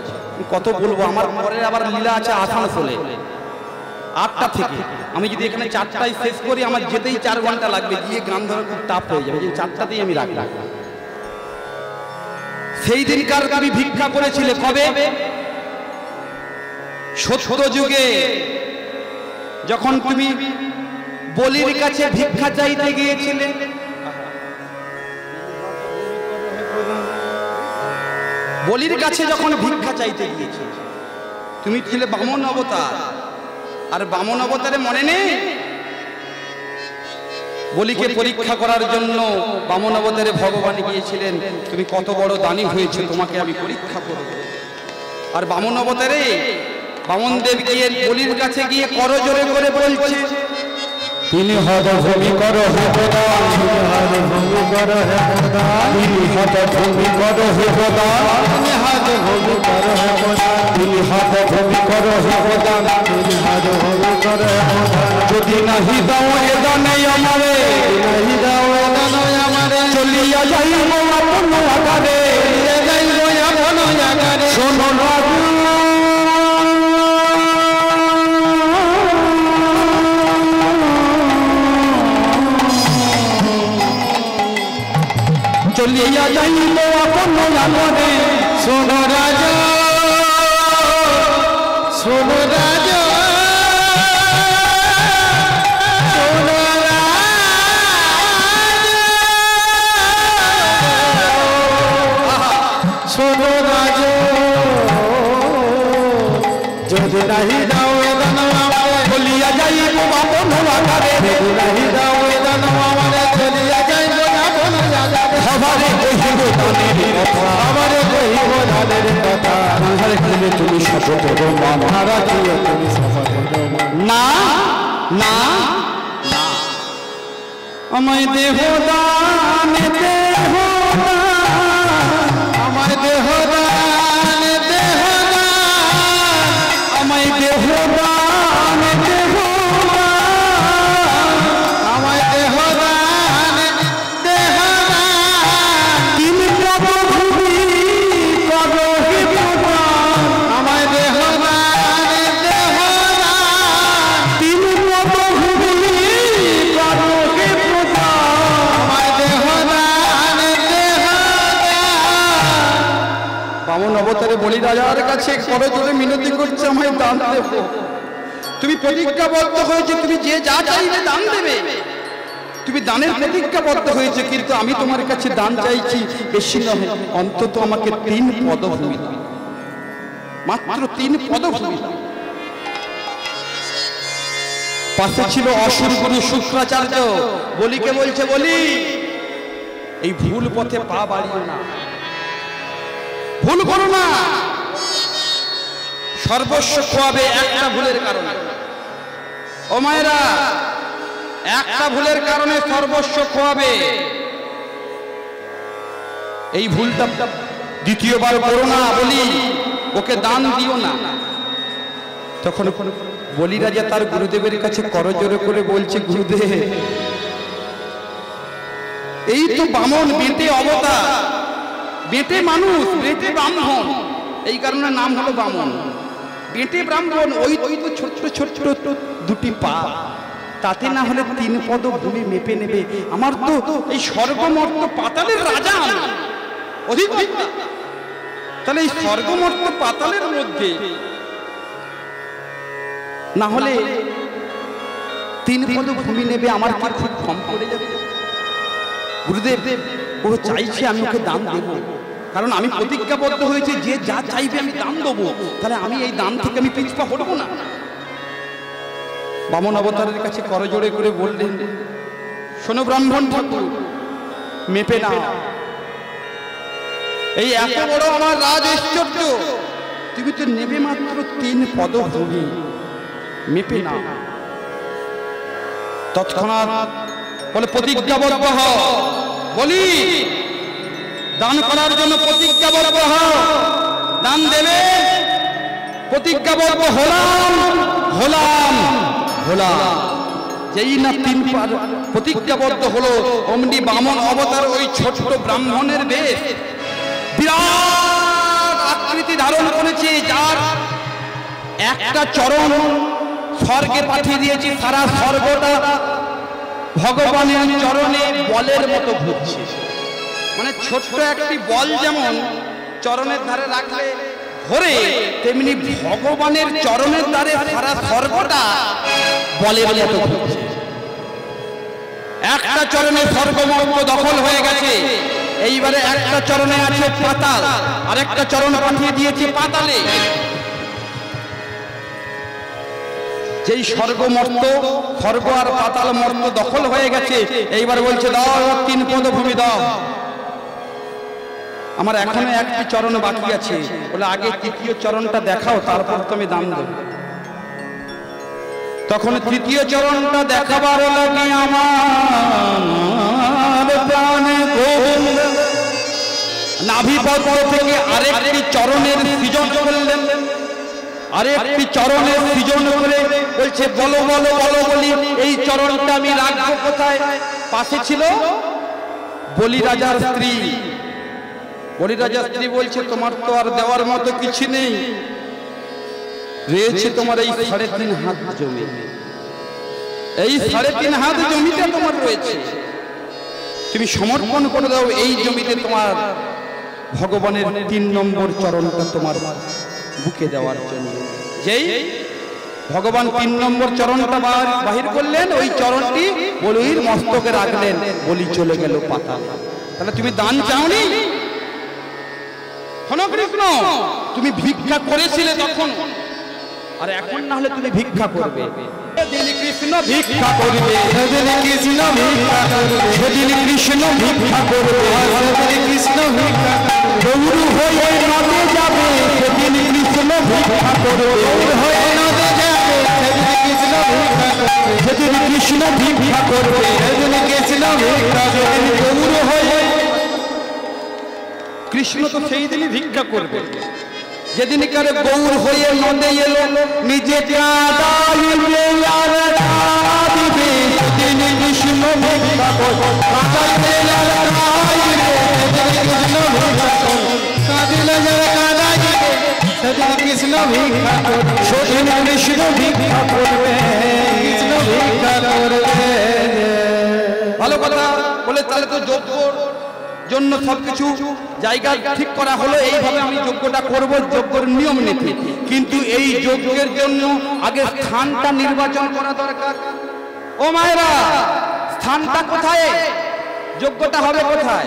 কত বলবো। আমার পরে আবার লীলা আছে আসানসোলে 8টা থেকে, আমি যদি এখানে 4টায় শেষ করি আমার যেতেই 4 ঘন্টা লাগবে, গিয়ে গান ধরে খুব টাফ হয়ে যাবে, যে 4টাতেই আমি রাখলাম। সেই দিনকার তুমি ভিক্ষা করেছিলে কবে? সত্য যুগে, যখন তুমি বলির কাছে ভিক্ষা চাইতে গিয়েছিলে। বলির কাছে যখন ভিক্ষা চাইতে গিয়েছিলে, তুমি ছিলে বামন অবতার, আর বামন অবতারে মনে নেই? বলিকে পরীক্ষা করার জন্য বামন অবতারে ভগবান গিয়েছিলেন, তুমি কত বড় দানী হয়েছে, তোমাকে আমি পরীক্ষা করব। আর বামন অবতারে বামন দেব গিয়ে বলির কাছে গিয়ে করজোরে করে বলছে তিনি হত ভূমি করো হে প্রদান, তিনি হত ভূমি করো হে প্রদান, তিনি হত ভূমি করো হে প্রদান, তিনি হত ভূমি করো হে প্রদান, তিনি হত ভূমি করো হে প্রদান, তিনি হত ভূমি করো হে প্রদান। যদি নাহি দাও এ দানে আমারে, নাহি দাও এ দানে আমারে, চলিয়া যাইব আপন আকারে, যাইব আপন আপনে শোনো রাজা শোনো রাজা শোনো রাজা শোনো রাজা যদি নাহি দাও এ দান আমারে চলিয়া যাইব আপন আকারে যদি নাহি দাও এ দান আমারে চলিয়া যাইব আপন আকারে সবারে কহিব দানের কথা আমারে কহিব দানের কথা সংসারে খেলে তুমি শপথ করো মাথা রাখিও তুমি শপথ করো না না না আমায় দেহ দান দেহ আমায় দেহ দান দেহ আমায় দেহ দান দেহ আমায় দেহ দান দেহ তিন প্রভু করো হে প্রদান আমায় দেহ দান দেহ তিন প্রভু করো হে প্রদান আমায় দেহ দান দেহ বামন অবতারে বলি রাজার কাছে করজোড়ে মিনতি করছে আমায় দান দেব তুমি প্রতিজ্ঞাবদ্ধ হয়েছে তুমি যে যা চাইবে দান দেবে তুমি দানের প্রতিজ্ঞাবদ্ধ হয়েছে কিন্তু আমি তোমার কাছে দান চাইছি বেশি নয় অন্তত আমাকে 3 পদভূমি মাত্র 3 পদভূমি পাশে ছিল অসুর গুরু শুক্রাচার্য বলিকে বলছে বলি এই ভুল পথে পা বাড়িও না ভুল করো না সর্বস্ব খোয়াবে একটা ভুলের কারণে ও মায়েরা একটা ভুলের কারণে সর্বস্ব খোয়াবে এই ভুলটা দ্বিতীয়বার করো না বলি ওকে দান দিও না তখন বলি রাজা তার গুরুদেবের কাছে করজোড়ে করে বলছে গুরুদেব এই তো বামন বেটে অবতার বেটে মানুষ বেটে ব্রাহ্মণ এই কারণে নাম হলো বামন বেটে ব্রাহ্মণ ওই তো ছোট্ট ছোট্ট দুটি পা তাতে না হলে 3 পদ ভূমি মেপে নেবে আমার তো এই স্বর্গমর্ত পাতালের রাজা অধিপতি তাহলে এই স্বর্গমর্ত পাতালের মধ্যে না হলে 3 পদ ভূমি নেবে আমার কি খুব কম পড়ে যাবে গুরুদেব ও চাইছে আমি ওকে দান দেব কারণ আমি প্রতিজ্ঞাবদ্ধ হয়েছে যে যা চাইবে আমি দান দেবো তাহলে আমি এই দান থেকে আমি পিছপা হটবো না বামন অবতারের কাছে করজোড়ে করে বললেন শোনো ব্রাহ্মণ ঠাকুর মেপে না এই এত বড় আমার রাজ ঐশ্বর্য তুমি তো নেবে মাত্র 3 পদভূমি মেপে না তৎক্ষণাৎ বলে প্রতিজ্ঞাবদ্ধ হও বলি দান করার জন্য প্রতিজ্ঞাবদ্ধ হও দান দেবে প্রতিজ্ঞাবদ্ধ হলাম হলাম হলাম যেই না 3 বার প্রতিজ্ঞাবদ্ধ হলো অমনি বামন অবতার ওই ছোট ব্রাহ্মণের বেশ বিরাট আকৃতি ধারণ করেছে যার একটা চরণ স্বর্গে পাঠিয়ে দিয়েছে সারা স্বর্গটা ভগবানের চরণে বলের মতো ঘুরছে মানে ছোট্ট একটি বল যেমন চরণের ধারে রাখলে ঘোরে তেমনি ভগবানের চরণের ধারে সারা স্বর্গটা বলের মতো ঘুরছে একটা চরণে স্বর্গমর্গ দখল হয়ে গেছে এইবারে একটা চরণে আছে পাতাল আর একটা চরণ পাঠিয়ে দিয়েছে পাতালে যেই স্বর্গমর্ত স্বর্গ আর পাতাল মর্ত দখল হয়ে গেছে এইবার বলছে দাও 3 পদভূমি দাও আমার এখনো একটি চরণ বাকি আছে বলে আগে তৃতীয় চরণটা দেখাও তারপর তুমি দাম দেব তখন তৃতীয় চরণটা দেখাবার লাগে আমার প্রাণে গোবিন্দ নাভিপদ্ম থেকে আরেকটি চরণের সৃজন করলেন আরেকটি চরণের সৃজন করে বলছে বলো বলো বলো বলি এই চরণটা আমি রাখবো কোথায় পাশে ছিল বলি রাজার স্ত্রী বলি রাজার স্ত্রী বলছে তোমার তো আর দেওয়ার মতো কিছু নেই রয়েছে তোমার এই 3.5 হাত জমি এই 3.5 হাত জমিটা তোমার রয়েছে তুমি সমর্পণ করে দাও এই জমিতে তোমার ভগবানের 3 নম্বর চরণটা তোমার বুকে দেওয়ার জন্য। যেই ভগবান 3 নম্বর চরণটা বাহির করলেন, ওই চরণটি বলির মস্তকে রাখলেন, বলি চলে গেল পাতালে। তাহলে তুমি দান চাওনি? শোনো কৃষ্ণ, তুমি ভিক্ষা করেছিলে তখন, আর এখন না হলে তুমি ভিক্ষা করবে। সেদিন কৃষ্ণ ভিক্ষা করবে, সেদিন কৃষ্ণ ভিক্ষা করবে, সেদিন কৃষ্ণ ভিক্ষা করবে, সেদিন কৃষ্ণ ভিক্ষা গৌর হয়ে নদে যাবে, সেদিন কৃষ্ণ ভিক্ষা করবে, গৌর হয়ে নদে যাবে, সেদিন কৃষ্ণ ভিক্ষা করবে, সেদিন কৃষ্ণ ভিক্ষা করবে, সেদিন কৃষ্ণ ভিক্ষা করবে, গৌর হয়ে। কৃষ্ণ তো সেই দিনই ভিক্ষা করবে যেদিন কারে গৌর হয়ে নদে এলো, নিজে কাঁদাইবে আর কাঁদিবে, সেদিন কৃষ্ণ ভিক্ষা করবে, কাঁদাইবে আর কাঁদিবে, সেদিন কৃষ্ণ ভিক্ষা করবে, কাঁদিলে যারা কাঁদাইবে, সেদিন কৃষ্ণ ভিক্ষা করবে, সেদিন কৃষ্ণ ভিক্ষা করবে, কৃষ্ণ ভিক্ষা করবে। ভালো কথা বলে। তাহলে তো যজ্ঞর জন্য সবকিছু জায়গা ঠিক করা হলো, এইভাবে আমি যজ্ঞটা করব, যজ্ঞের নিয়ম নীতি। কিন্তু এই যজ্ঞের জন্য আগে স্থানটা নির্বাচন করা দরকার। ও মায়েরা, স্থানটা কোথায়? যজ্ঞটা হবে কোথায়?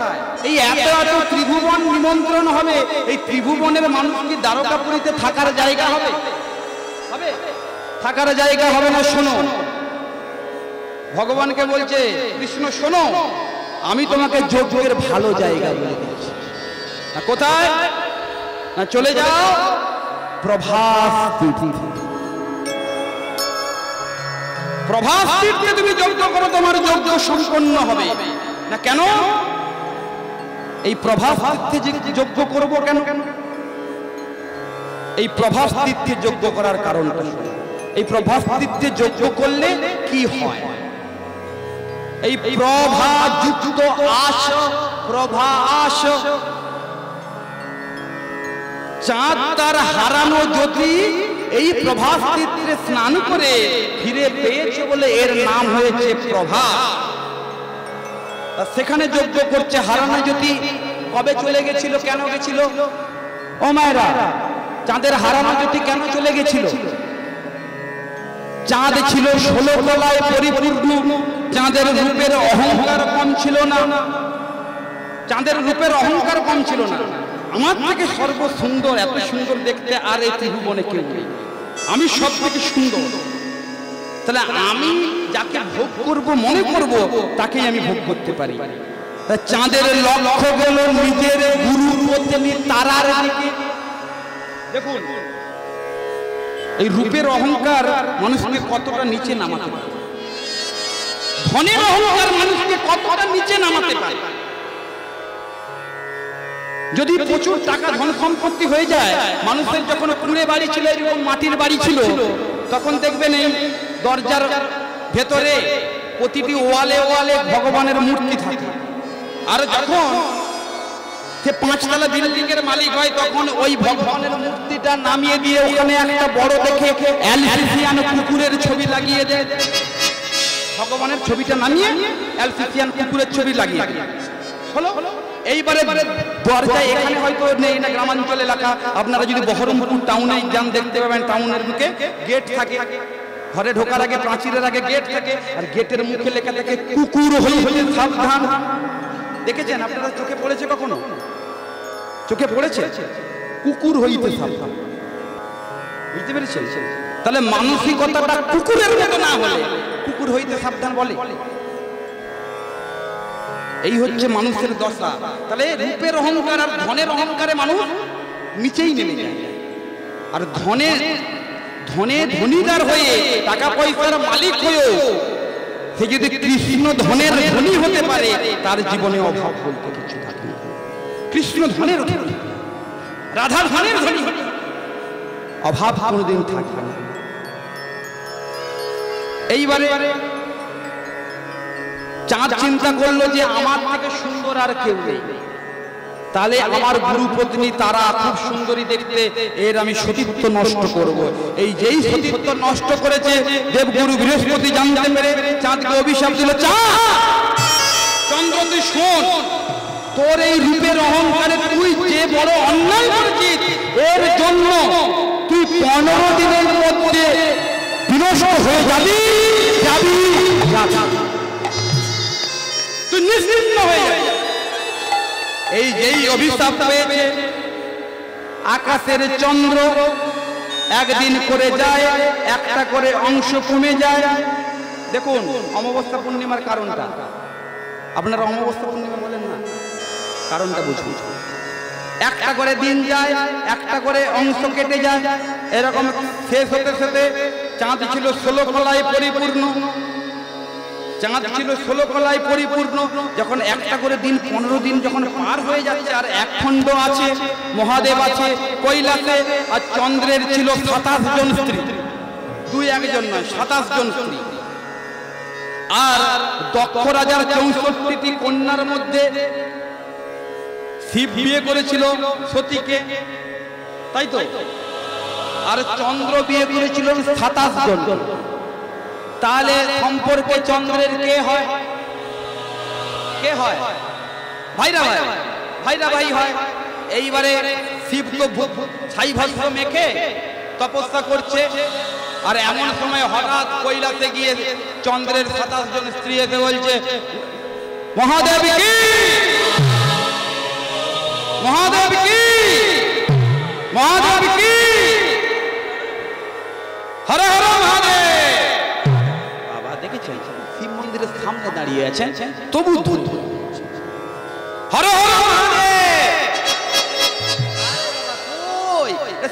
এই এত এত ত্রিভুবন নিমন্ত্রণ হবে, এই ত্রিভুবনের মানুষ কি দ্বারকাপুরীতে থাকার জায়গা হবে? হবে? থাকার জায়গা হবে না। শোনো, ভগবানকে বলছে কৃষ্ণ, শোনো, আমি তোমাকে যজ্ঞের ভালো জায়গা বলে দিচ্ছি। না কোথায়? না চলে যাও প্রভাস তীর্থে। প্রভাস তীর্থে তুমি যজ্ঞ করো, তোমার যজ্ঞ সম্পন্ন হবে। না কেন? এই প্রভাস তীর্থে যজ্ঞ করব কেন? এই প্রভাস তীর্থে যজ্ঞ করার কারণটা, এই প্রভাস তীর্থে যজ্ঞ করলে কি হয়? এই প্রভা যুক্ত আশ, প্রভা আশ, চাঁদ তার হারানো জ্যোতি এই প্রভাস তীর্থে স্নান করে ফিরে পেয়েছে বলে এর নাম হয়েছে প্রভাস। সেখানে যজ্ঞ করছে। হারানো জ্যোতি কবে চলে গেছিল? কেন গেছিল? ও মায়েরা, চাঁদের হারানো জ্যোতি কেন চলে গেছিল? চাঁদ ছিল 16 তলায় পরিপূর্ণ, চাঁদের রূপের অহংকার কম ছিল না, চাঁদের রূপের অহংকার কম ছিল না। আমার থেকে সর্বসুন্দর, এত সুন্দর দেখতে আর এই ত্রিভুবনে কেউ নেই, আমি সব থেকে সুন্দর। তাহলে আমি যাকে ভোগ করব মনে করব, তাকেই আমি ভোগ করতে পারি। চাঁদের লক্ষ্য গেল নিজের গুরু পত্নী তারার দিকে। দেখুন, এই রূপের অহংকার মানুষকে কতটা নিচে নামাতে পারে, ধনের অহংকার মানুষকে কতটা নিচে নামাতে পারে। যদি প্রচুর টাকা ধন সম্পত্তি হয়ে যায়, মানুষের যখন কুঁড়ে বাড়ি ছিল, এরকম মাটির বাড়ি ছিল, তখন দেখবেন এই দরজার ভেতরে প্রতিটি ওয়ালে ওয়ালে ভগবানের মূর্তি থাকে। আর যখন সে 5 তলা বিল্ডিং এর মালিক হয়, তখন ওই ভগবানের মূর্তিটা নামিয়ে দিয়ে ওখানে একটা বড় দেখে অ্যালসিসিয়ান কুকুরের ছবি লাগিয়ে দেয়। ভগবানের ছবিটা নামিয়ে অ্যালসিসিয়ান কুকুরের ছবি লাগিয়ে দেয়। হলো এইবারে দরজা এখানে হয়তো নেই, না গ্রামাঞ্চল এলাকা। আপনারা যদি বহরমপুর টাউনে যান, দেখতে পাবেন টাউনের মুখে গেট থাকে, ঘরে ঢোকার আগে প্রাচীরের আগে গেট থাকে, আর গেটের মুখে লেখা থাকে কুকুর হইতে সাবধান। দেখেছেন আপনারা? চোখে পড়েছে কখনো? চোখে পড়েছে? কুকুর হইতে সাবধান। বুঝতে পেরেছেন? তাহলে মানসিকতাটা কুকুরের মতো না হলে কুকুর হইতে সাবধান বলে। এই হচ্ছে মানুষের দশা। তাহলে রূপের অহংকার আর ধনের অহংকারে মানুষ নিচেই নেমে যায়। আর ধনে ধনীদার হয়ে, টাকা পয়সার মালিক হয়েও সে যদি কৃষ্ণ ধনের ধনী হতে পারে, তার জীবনে অভাব বলতে কিছু থাকে না। কৃষ্ণ ধনের ধনী, রাধা ধনের ধনী, অভাব কোনোদিন থাকবে না। এইবারে চাঁদ চিন্তা করলো যে আমার থেকে সুন্দর আর কেউ নেই, তাহলে আমার গুরু পত্নী তারা খুব সুন্দরী দেখতে, এর আমি সতীত্ব নষ্ট করব। এই যেই সতীত্ব নষ্ট করেছে, দেবগুরু বৃহস্পতি জানতে পেরে চাঁদকে অভিশাপ দিল, চাঁদ চন্দ্র তুই শোন, তোর এই রূপের অহংকারে তুই যে বড় অন্যায় করেছিস, এর জন্য তুই 15 দিনের মধ্যে বিনষ্ট হয়ে যাবি, তুই নিশ্চিন্ন হয়ে যাবি। এই যেই অভিশাপ পেয়েছে, আকাশের চন্দ্র একদিন করে যায়, একটা করে অংশ কমে যায়। দেখুন অমাবস্যা পূর্ণিমার কারণটা, আপনারা অমাবস্যা পূর্ণিমা বলেন না, কারণটা বুঝুন। একটা করে দিন যায়, একটা করে অংশ কেটে যায়, এরকম শেষ হতে হতে চাঁদ ছিল 16 কলায় পরিপূর্ণ, চাঁদ ছিল 16 কলায় পরিপূর্ণ। যখন একটা করে দিন 15 দিন যখন পার হয়ে যাচ্ছে, আর এক খণ্ড আছে, মহাদেব আছে কৈলাসে, আর চন্দ্রের ছিল 27 জন স্ত্রী, 2-1 নয়, 27 জন স্ত্রী। আর দক্ষ রাজার 64টি কন্যার মধ্যে শিব বিয়ে করেছিল সতীকে, তাই তো, আর চন্দ্র বিয়ে করেছিল 27 জন। তাহলে সম্পর্কে চন্দ্রের কে হয়? কে হয়? ভাইরা ভাই, ভাইরা ভাই হয়। এইবারে শিব তো ছাই ভস্ম মেখে তপস্যা করছে, আর এমন সময় হঠাৎ কৈলাসে গিয়ে চন্দ্রের 27 জন স্ত্রী এসে বলছে, মহাদেব কি, মহাদেব কি, মহাদেব কি, হর হর মহাদেব। বাবা দেখেছেন শিব মন্দিরের সামনে দাঁড়িয়ে আছেন, তবু হর হর মহাদেব।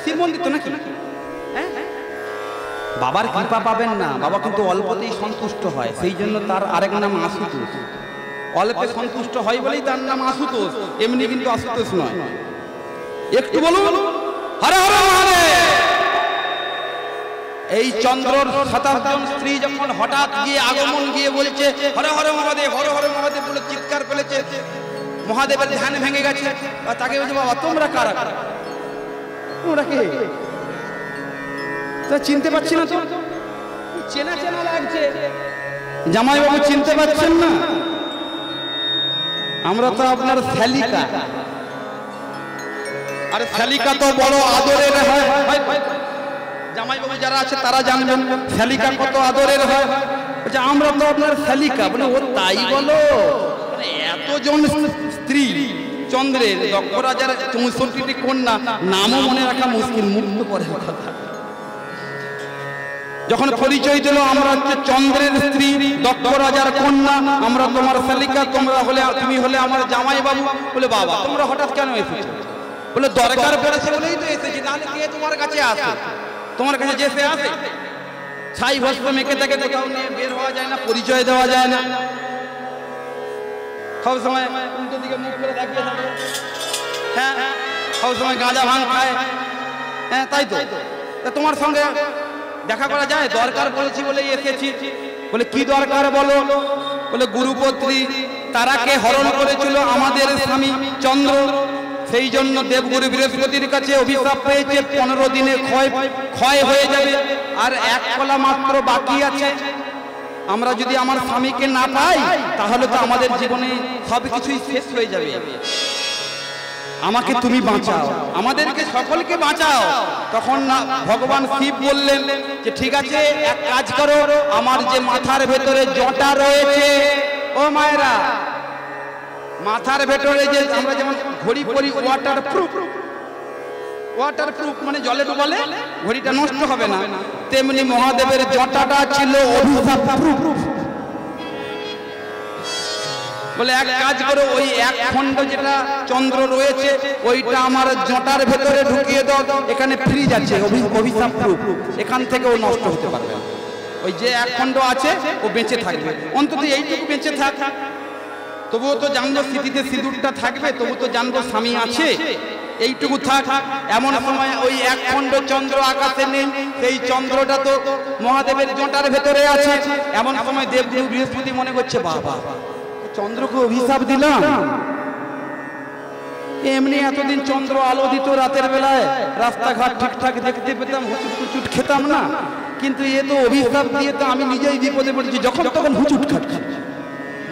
শিব মন্দির তো নাকি, বাবার কৃপা পাবেন না, বাবা কিন্তু অল্পতেই সন্তুষ্ট হয়, সেই জন্য তার আরেক নাম আশুতোষ। অল্পে সন্তুষ্ট হয় বলেই তার নাম আশুতোষ, এমনি কিন্তু আশুতোষ নয়। একটু বলুন হর হর মহাদেব। এই চন্দ্রর 27 জন স্ত্রী যখন হঠাৎ গিয়ে আগমন গিয়ে বলছে হর হর মহাদেব, হর হর মহাদেব বলে চিৎকার ফেলেছে, মহাদেবের ধ্যান ভেঙে গেছে। আর তাকে বলছে, বাবা তোমরা কারা, তোমরা কে? চিনতে পারছি না তো, চেনা চেনা লাগছে, জামাইবাবু চিনতে পারছেন না? আমরা তো আপনার শালিকা, আর শালিকা তো বড় আদরের হয়। জামাইবাবু যারা আছে তারা জানবেন শালিকা কত আদরের হয়। আমরা তো আপনার শালিকা। বলে ও তাই বলো? এতজন স্ত্রী চন্দ্রের, দক্ষ রাজার 64টি কন্যা, নামও মনে রাখা মুশকিল, মুগ্ধ করে কথা। যখন পরিচয় দিল, আমরা হচ্ছে চন্দ্রের স্ত্রী, দক্ষ রাজার কন্যা, আমরা তোমার শালিকা, তোমরা হলে, তুমি হলে আমার জামাই বাবু। বলে বাবা তোমরা হঠাৎ কেন এসেছো? বলে দরকার পড়েছে বলেই তো এসেছি, নাহলে কে তোমার কাছে আসে? তোমার কাছে যেসে আসে ছাই ভস্ম মেখে থাকে, কোথাও নিয়ে বের হওয়া যায় না, পরিচয় দেওয়া যায় না, সব সময় উল্টো দিকে মুখ করে তাকিয়ে থাকে, হ্যাঁ সব সময় গাঁজা ভাঙ খায়, হ্যাঁ তাই তো। তোমার সঙ্গে দেখা করা যায়? দরকার পড়েছি বলে এসেছি। বলে কি দরকার বলো? বলে গুরুপত্রী তারাকে হরণ করেছিল আমাদের স্বামী চন্দ্র, সেই জন্য দেবগুরু বৃহস্পতির কাছে অভিশাপ পেয়েছে, 15 দিনে ক্ষয় হয়ে যাবে, আর 1 কলা মাত্র বাকি আছে। আমরা যদি আমার স্বামীকে না পাই, তাহলে তো আমাদের জীবনে সবকিছুই শেষ হয়ে যাবে। আমাকে তুমি বাঁচাও, আমাদেরকে সকলকে বাঁচাও। তখন না ভগবান শিব বললেন যে ঠিক আছে, এক কাজ করো, আমার যে মাথার ভেতরে জটা রয়েছে, ও মায়েরা, মাথার ভেতরে যে আমরা যেমন ঘড়ি পরি ওয়াটার প্রুফ, ওয়াটার প্রুফ মানে জলে ডুবালে ঘড়িটা নষ্ট হবে না, তেমনি মহাদেবের জটাটা ছিল অভিশাপ প্রুফ। বলে এক কাজ করো, ওই 1 খণ্ড যেটা চন্দ্র রয়েছে ওইটা আমার জটার ভেতরে ঢুকিয়ে দাও, এখানে ফ্রিজ আছে অভিশাপ প্রুফ, এখান থেকে ও নষ্ট হতে পারবে। ওই যে 1 খণ্ড আছে ও বেঁচে থাকবে, অন্তত এইটুকু বেঁচে থাক। তবুও তো জানবো স্মৃতিতে সিঁদুরটা থাকবে, তবু তো জানবো স্বামী আছে, এইটুকু থাক। এমন সময় ওই 1 খণ্ড চন্দ্র আকাশে নেই, সেই চন্দ্রটা তো মহাদেবের জটার ভেতরে আছে। এমন সময় দেবগুরু বৃহস্পতি মনে করছে, বাবা চন্দ্রকে অভিশাপ দিলাম, এমনি এতদিন চন্দ্র আলো দিত রাতের বেলায়, রাস্তাঘাট ঠিকঠাক দেখতে পেতাম, হুচুট খেতাম না, কিন্তু এ তো অভিশাপ দিয়ে তো আমি নিজেই বিপদে পড়েছি, যখন তখন হুচুট খাচ্ছি।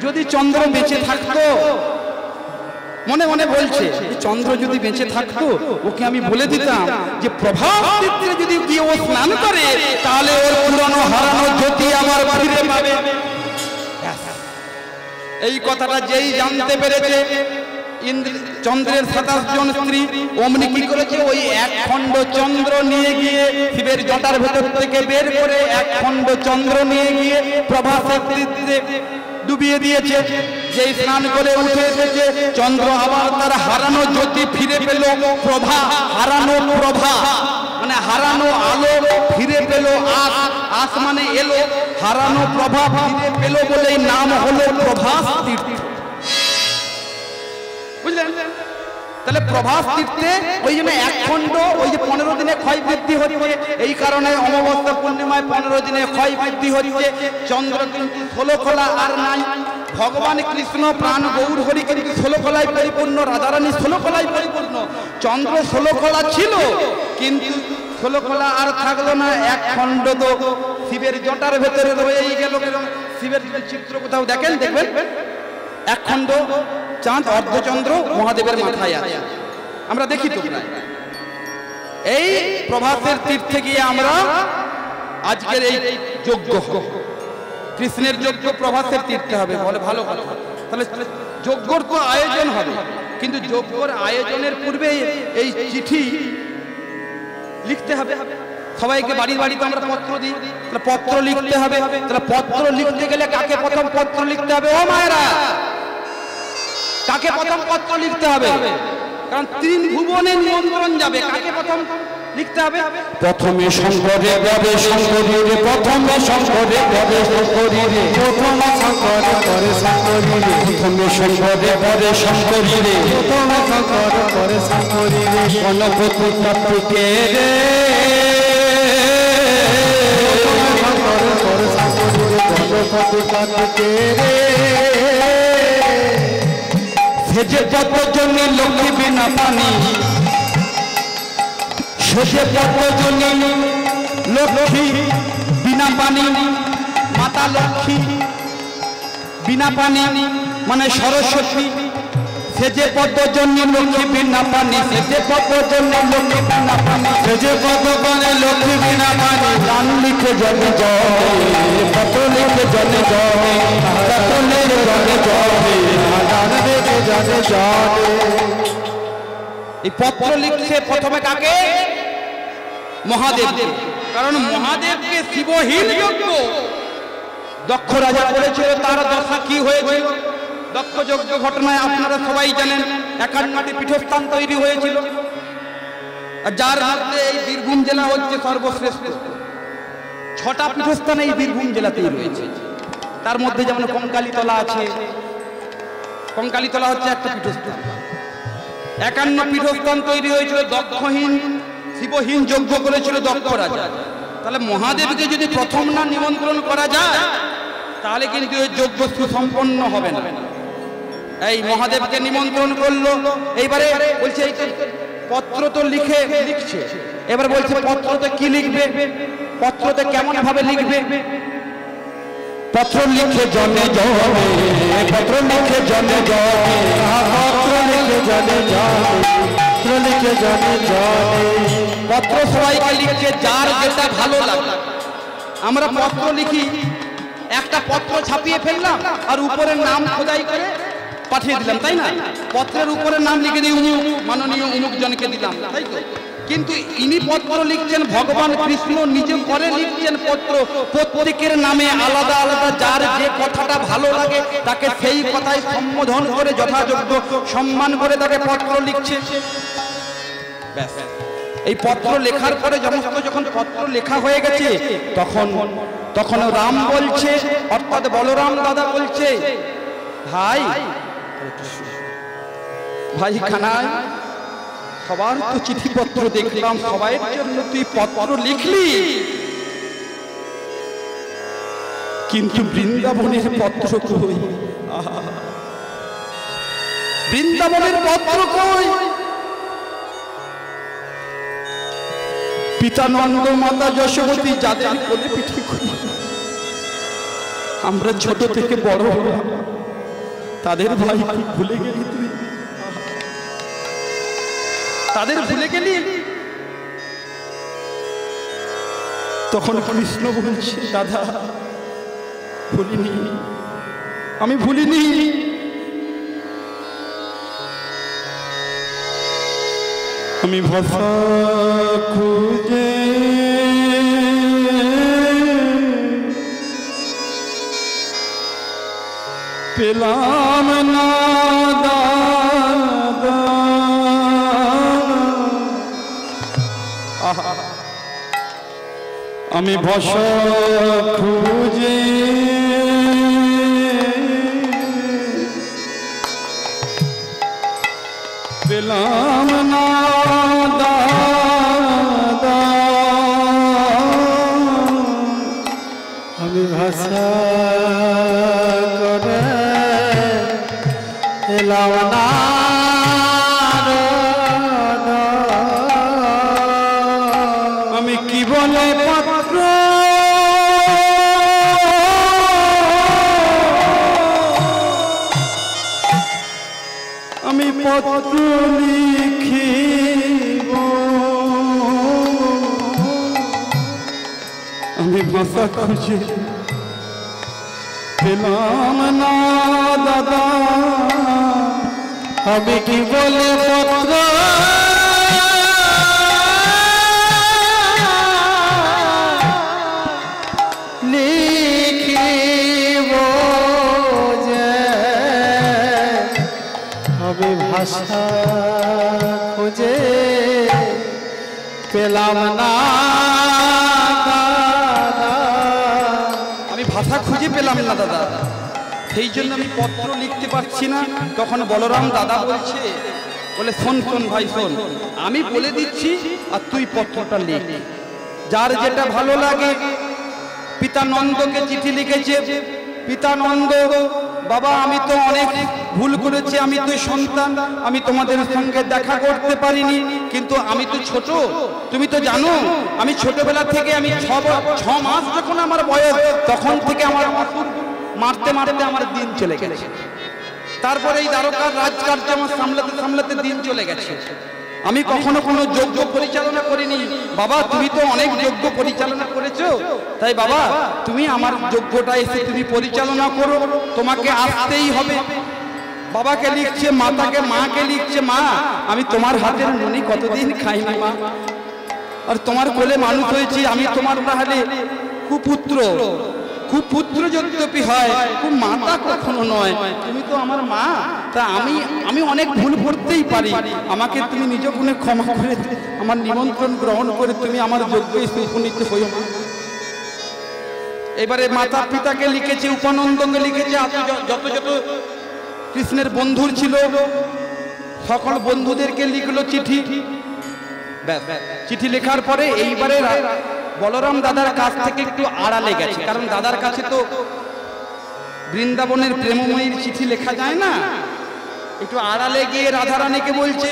যদি চন্দ্র বেঁচে থাকতো, মনে মনে বলছে চন্দ্র যদি বেঁচে থাকতো ওকে আমি বলে দিতাম যে প্রভাস তীর্থে যদি গিয়ে ও স্নান করে তাহলে ওর পুরনো হারানো জ্যোতি আমার ফিরে পাবে। এই কথাটা যেই জানতে পেরেছে চন্দ্রের 27 জন স্ত্রী, অমনি কি করেছে ওই এক খণ্ড চন্দ্র নিয়ে গিয়ে শিবের জটার ভেতর থেকে বের করে এক খণ্ড চন্দ্র নিয়ে গিয়ে প্রভাসের তীর্থে ডুবিয়ে দিয়েছে। যেই স্নান করে উঠে এসেছে চন্দ্র আবার তার হারানো জ্যোতি ফিরে পেল, প্রভা হারানো প্রভা মানে হারানো আলো ফিরে পেল, আস মানে এলো, হারানো প্রভা ফিরে পেল বলেই নাম হলো প্রভাস তীর্থ। বুঝলেন? তাহলে প্রভাস তীর্থে ওই জন্য এক খণ্ড, ওই যে 15 দিনে ক্ষয় বৃদ্ধি হচ্ছে, এই কারণে অমাবস্যা পূর্ণিমায় 15 দিনে ক্ষয় বৃদ্ধি হচ্ছে। চন্দ্র কিন্তু 16 খোলা আর নাই। ভগবান কৃষ্ণ প্রাণ গৌর হরি কিন্তু 16 খোলায় পরিপূর্ণ, রাধারানী 16 খোলায় পরিপূর্ণ। চন্দ্র 16 খোলা ছিল কিন্তু 16 খোলা আর থাকলো না, এক খণ্ড তো শিবের জটার ভেতরে রয়েই গেল। শিবের চিত্র কোথাও দেখেন, দেখবেন এক খণ্ড চাঁদ অর্ধচন্দ্র মহাদেবের মাথায় আছে, আমরা দেখি তো প্রায়। এই প্রভাসের তীর্থে গিয়ে আমরা আজকের এই যজ্ঞ, কৃষ্ণের যজ্ঞ প্রভাসের তীর্থে হবে, বলে ভালো কথা। তাহলে যজ্ঞর তো আয়োজন হবে, কিন্তু যজ্ঞর আয়োজনের পূর্বে এই চিঠি লিখতে হবে। সবাইকে বাড়ি বাড়িতে আমরা পত্র দিই, তাহলে পত্র লিখতে হবে। তাহলে পত্র লিখতে গেলে কাকে প্রথম পত্র লিখতে হবে? ও মায়েরা, কাকে প্রথম পত্র লিখতে হবে? কারণ 3 ভুবনে নিমন্ত্রণ যাবে, কাকে প্রথম লিখতে হবে? প্রথমে শঙ্করে পরে শঙ্করী রে, প্রথমে শঙ্করে পরে শঙ্করী রে, প্রথমে শঙ্করে পরে শঙ্করী রে, প্রথমে শঙ্করে পরে শঙ্করী রে, প্রথমে শঙ্করে পরে শঙ্করী রে, গণপতি কার্তিকে রে, প্রথমে শঙ্করে পরে শঙ্করী রে, গণপতি কার্তিকে রে। সেজে পদ্মজনী লক্ষ্মী বিনা পানি, সেজে পদ্মজনী লক্ষ্মী বিনা পানি, মাতা লক্ষ্মী বিনা পানি মানে সরস্বতী। সেজে পদ্মজনী লক্ষ্মী বিনা পানি, সেজে পদ্মজনী লক্ষ্মী বিনা পানি, সেজে পদ্মজনী লক্ষ্মী বিনা পানি। গান লিখে জলে জলে, পত্র লিখে জলে জলে, পত্রের জলে জলে, গান লিখে জলে জলে। এই পত্র লিখছে প্রথমে কাকে? মহাদেব। কারণ মহাদেবকে শিবহীন যজ্ঞ দক্ষ রাজা করেছিল, তার দশা কি হয়েছিল? দক্ষ যজ্ঞ ঘটনায় আপনারা সবাই জানেন, 51টি পীঠস্থান তৈরি হয়েছিল, যার মধ্যে এই বীরভূম জেলা হচ্ছে সর্বশ্রেষ্ঠ। 6টা পীঠস্থান এই বীরভূম জেলাতেই রয়েছে। তার মধ্যে যেমন কঙ্কালীতলা আছে, কঙ্কালীতলা হচ্ছে একটা পীঠস্থান। 51 পীঠস্থান তৈরি হয়েছিল, দক্ষহীন শিবহীন যজ্ঞ করেছিল দক্ষ রাজা। তাহলে মহাদেবকে যদি প্রথম না নিমন্ত্রণ করা যায় তাহলে কিন্তু এই যজ্ঞ সুসম্পন্ন হবে না। এই মহাদেবকে নিমন্ত্রণ করলো, এইবারে বলছে এই পত্র তো লিখছে, এবার বলছে পত্রতে কি লিখবে, পত্রতে কেমন ভাবে লিখবে? পত্র লিখে জনে জলে, পত্র লিখে জনে জলে, পত্র লিখে জনে জলে, পত্র লিখে জনে জলে। পত্র সবাইকে লিখছে যার যেটা ভালো লাগে। আমরা পত্র লিখি, একটা পত্র ছাপিয়ে ফেললাম আর উপরে নাম খোদাই করে পাঠিয়ে দিলাম, তাই না? পত্রের উপরে নাম লিখে দিই উমুক মাননীয় উমুক জনকে দিলাম, তাই তো? কিন্তু ইনি পত্র লিখছেন, ভগবান কৃষ্ণ নিজে করে লিখছেন পত্র, প্রত্যেকের নামে আলাদা আলাদা, যার যে কথাটা ভালো লাগে তাকে সেই কথায় সম্বোধন করে যথাযোগ্য সম্মান করে তাকে পত্র লিখছে। ব্যাস, এই পত্র লেখার পরে যখন পত্র লেখা হয়ে গেছে তখন রাম বলছে, অর্থাৎ বলরাম দাদা বলছে, ভাই ভাই কানাই, সবার তো চিঠিপত্র দেখলাম, সবাইয়ের জন্য তুই পত্র লিখলি, কিন্তু বৃন্দাবনের পত্র কই? বৃন্দাবনের পত্র কই? পিতা নন্দ মাতা যশোমতী যাদের কোলে পিঠে করি আমরা ছোট থেকে বড় হলাম, তাদের ভাই ভুলে গেলি তুই, তাদের ভুলে গেলি। তখন কৃষ্ণ বলছে, দাদা ভুলিনি, আমি ভুলিনি। আমি ভাষা খুঁজে পেলাম না দাদা, আমি ভাষা খুঁজে পেলাম না দাদা, আমি ভাষা করে এলাম না আমি কি বলে পত্র আমি পত্র লিখিব, আমি ভাষা খুঁজে পেলাম না দাদা, আমি কি বলে পত্র লিখিব যে আমি ভাষা খুঁজে পেলাম না দাদা, আমি ভাষা খুঁজে পেলাম না দাদা, সেই জন্য আমি পত্র লিখতে পারছি না। তখন বলরাম দাদা বলছে, বলে শোন শোন ভাই শোন, আমি বলে দিচ্ছি আর তুই পত্রটা লিখ, যার যেটা ভালো লাগে। পিতা নন্দকে চিঠি লিখেছে, পিতা নন্দ, বাবা আমি তো অনেক ভুল করেছি, আমি তো সন্তান, আমি তোমাদের সঙ্গে দেখা করতে পারিনি, কিন্তু আমি তো ছোট, তুমি তো জানো আমি ছোটবেলা থেকে, আমি 6 মাস যখন আমার বয়স, তখন থেকে আমার মারতে মারতে আমার দিন চলে গেছে। তারপরে এই দ্বারকার রাজকার্য আমার সামলাতে সামলাতে দিন চলে গেছে। আমি কখনো কোনো যজ্ঞ পরিচালনা করিনি, বাবা তুমি তো অনেক যজ্ঞ পরিচালনা করেছো, তাই বাবা তুমি আমার যজ্ঞটা এসে তুমি পরিচালনা করো, তোমাকে আসতেই হবে। বাবাকে লিখছে, মাকে লিখছে, মা আমি তোমার হাতের মনি কতদিন খাইনি মা, আর তোমার কোলে মানুষ হয়েছি, আমি তোমার তাহলে কুপুত্র, কুপুত্র যদ্যপি হয়, মাতা কখনো নয়, তুমি তো আমার মা, তা আমি অনেক ভুল করতেই পারি, আমাকে তুমি নিজ গুণে ক্ষমা করে আমার নিমন্ত্রণ গ্রহণ করে তুমি আমার যজ্ঞে উপনীত হইও। এবারে মাতা পিতাকে লিখেছে, উপানন্দকে লিখেছে, যত যত কৃষ্ণের বন্ধুর ছিল সকল বন্ধুদেরকে লিখলো চিঠি। চিঠি লেখার পরে এইবারে বলরাম দাদার কাছ থেকে একটু আড়ালে গেছে, কারণ দাদার কাছে তো বৃন্দাবনের প্রেমময়ীর চিঠি লেখা যায় না। একটু আড়ালে গিয়ে রাধারানীকে বলছে,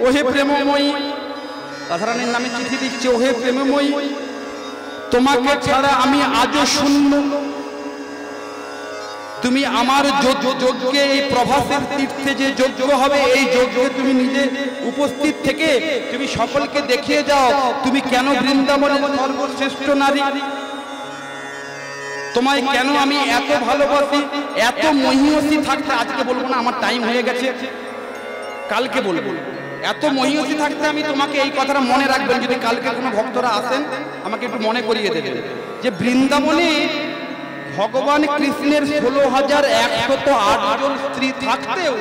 ওহে প্রেমময়ী, রাধারানীর নামে চিঠি লিখছে, ওহে প্রেমময়ী তোমাকে ছাড়া আমি আজও শূন্য, তুমি আমার যজ্ঞে, এই প্রভাসের তীর্থে যে যজ্ঞ হবে, এই যজ্ঞে তুমি নিজে উপস্থিত থেকে তুমি সকলকে দেখিয়ে যাও তুমি কেন বৃন্দাবনের সর্বশ্রেষ্ঠ নারী, তোমায় কেন আমি এত ভালোবাসি, এত মহিয়সী থাকতে, আজকে বলবো না আমার টাইম হয়ে গেছে, কালকে বলবো, এত মহিয়সী থাকতে আমি তোমাকে এই কথাটা মনে রাখবেন, যদি কালকে কোনো ভক্তরা আসেন আমাকে একটু মনে করিয়ে দেবেন যে বৃন্দাবনে ভগবান কৃষ্ণের 16,108 জন স্ত্রী থাকতেও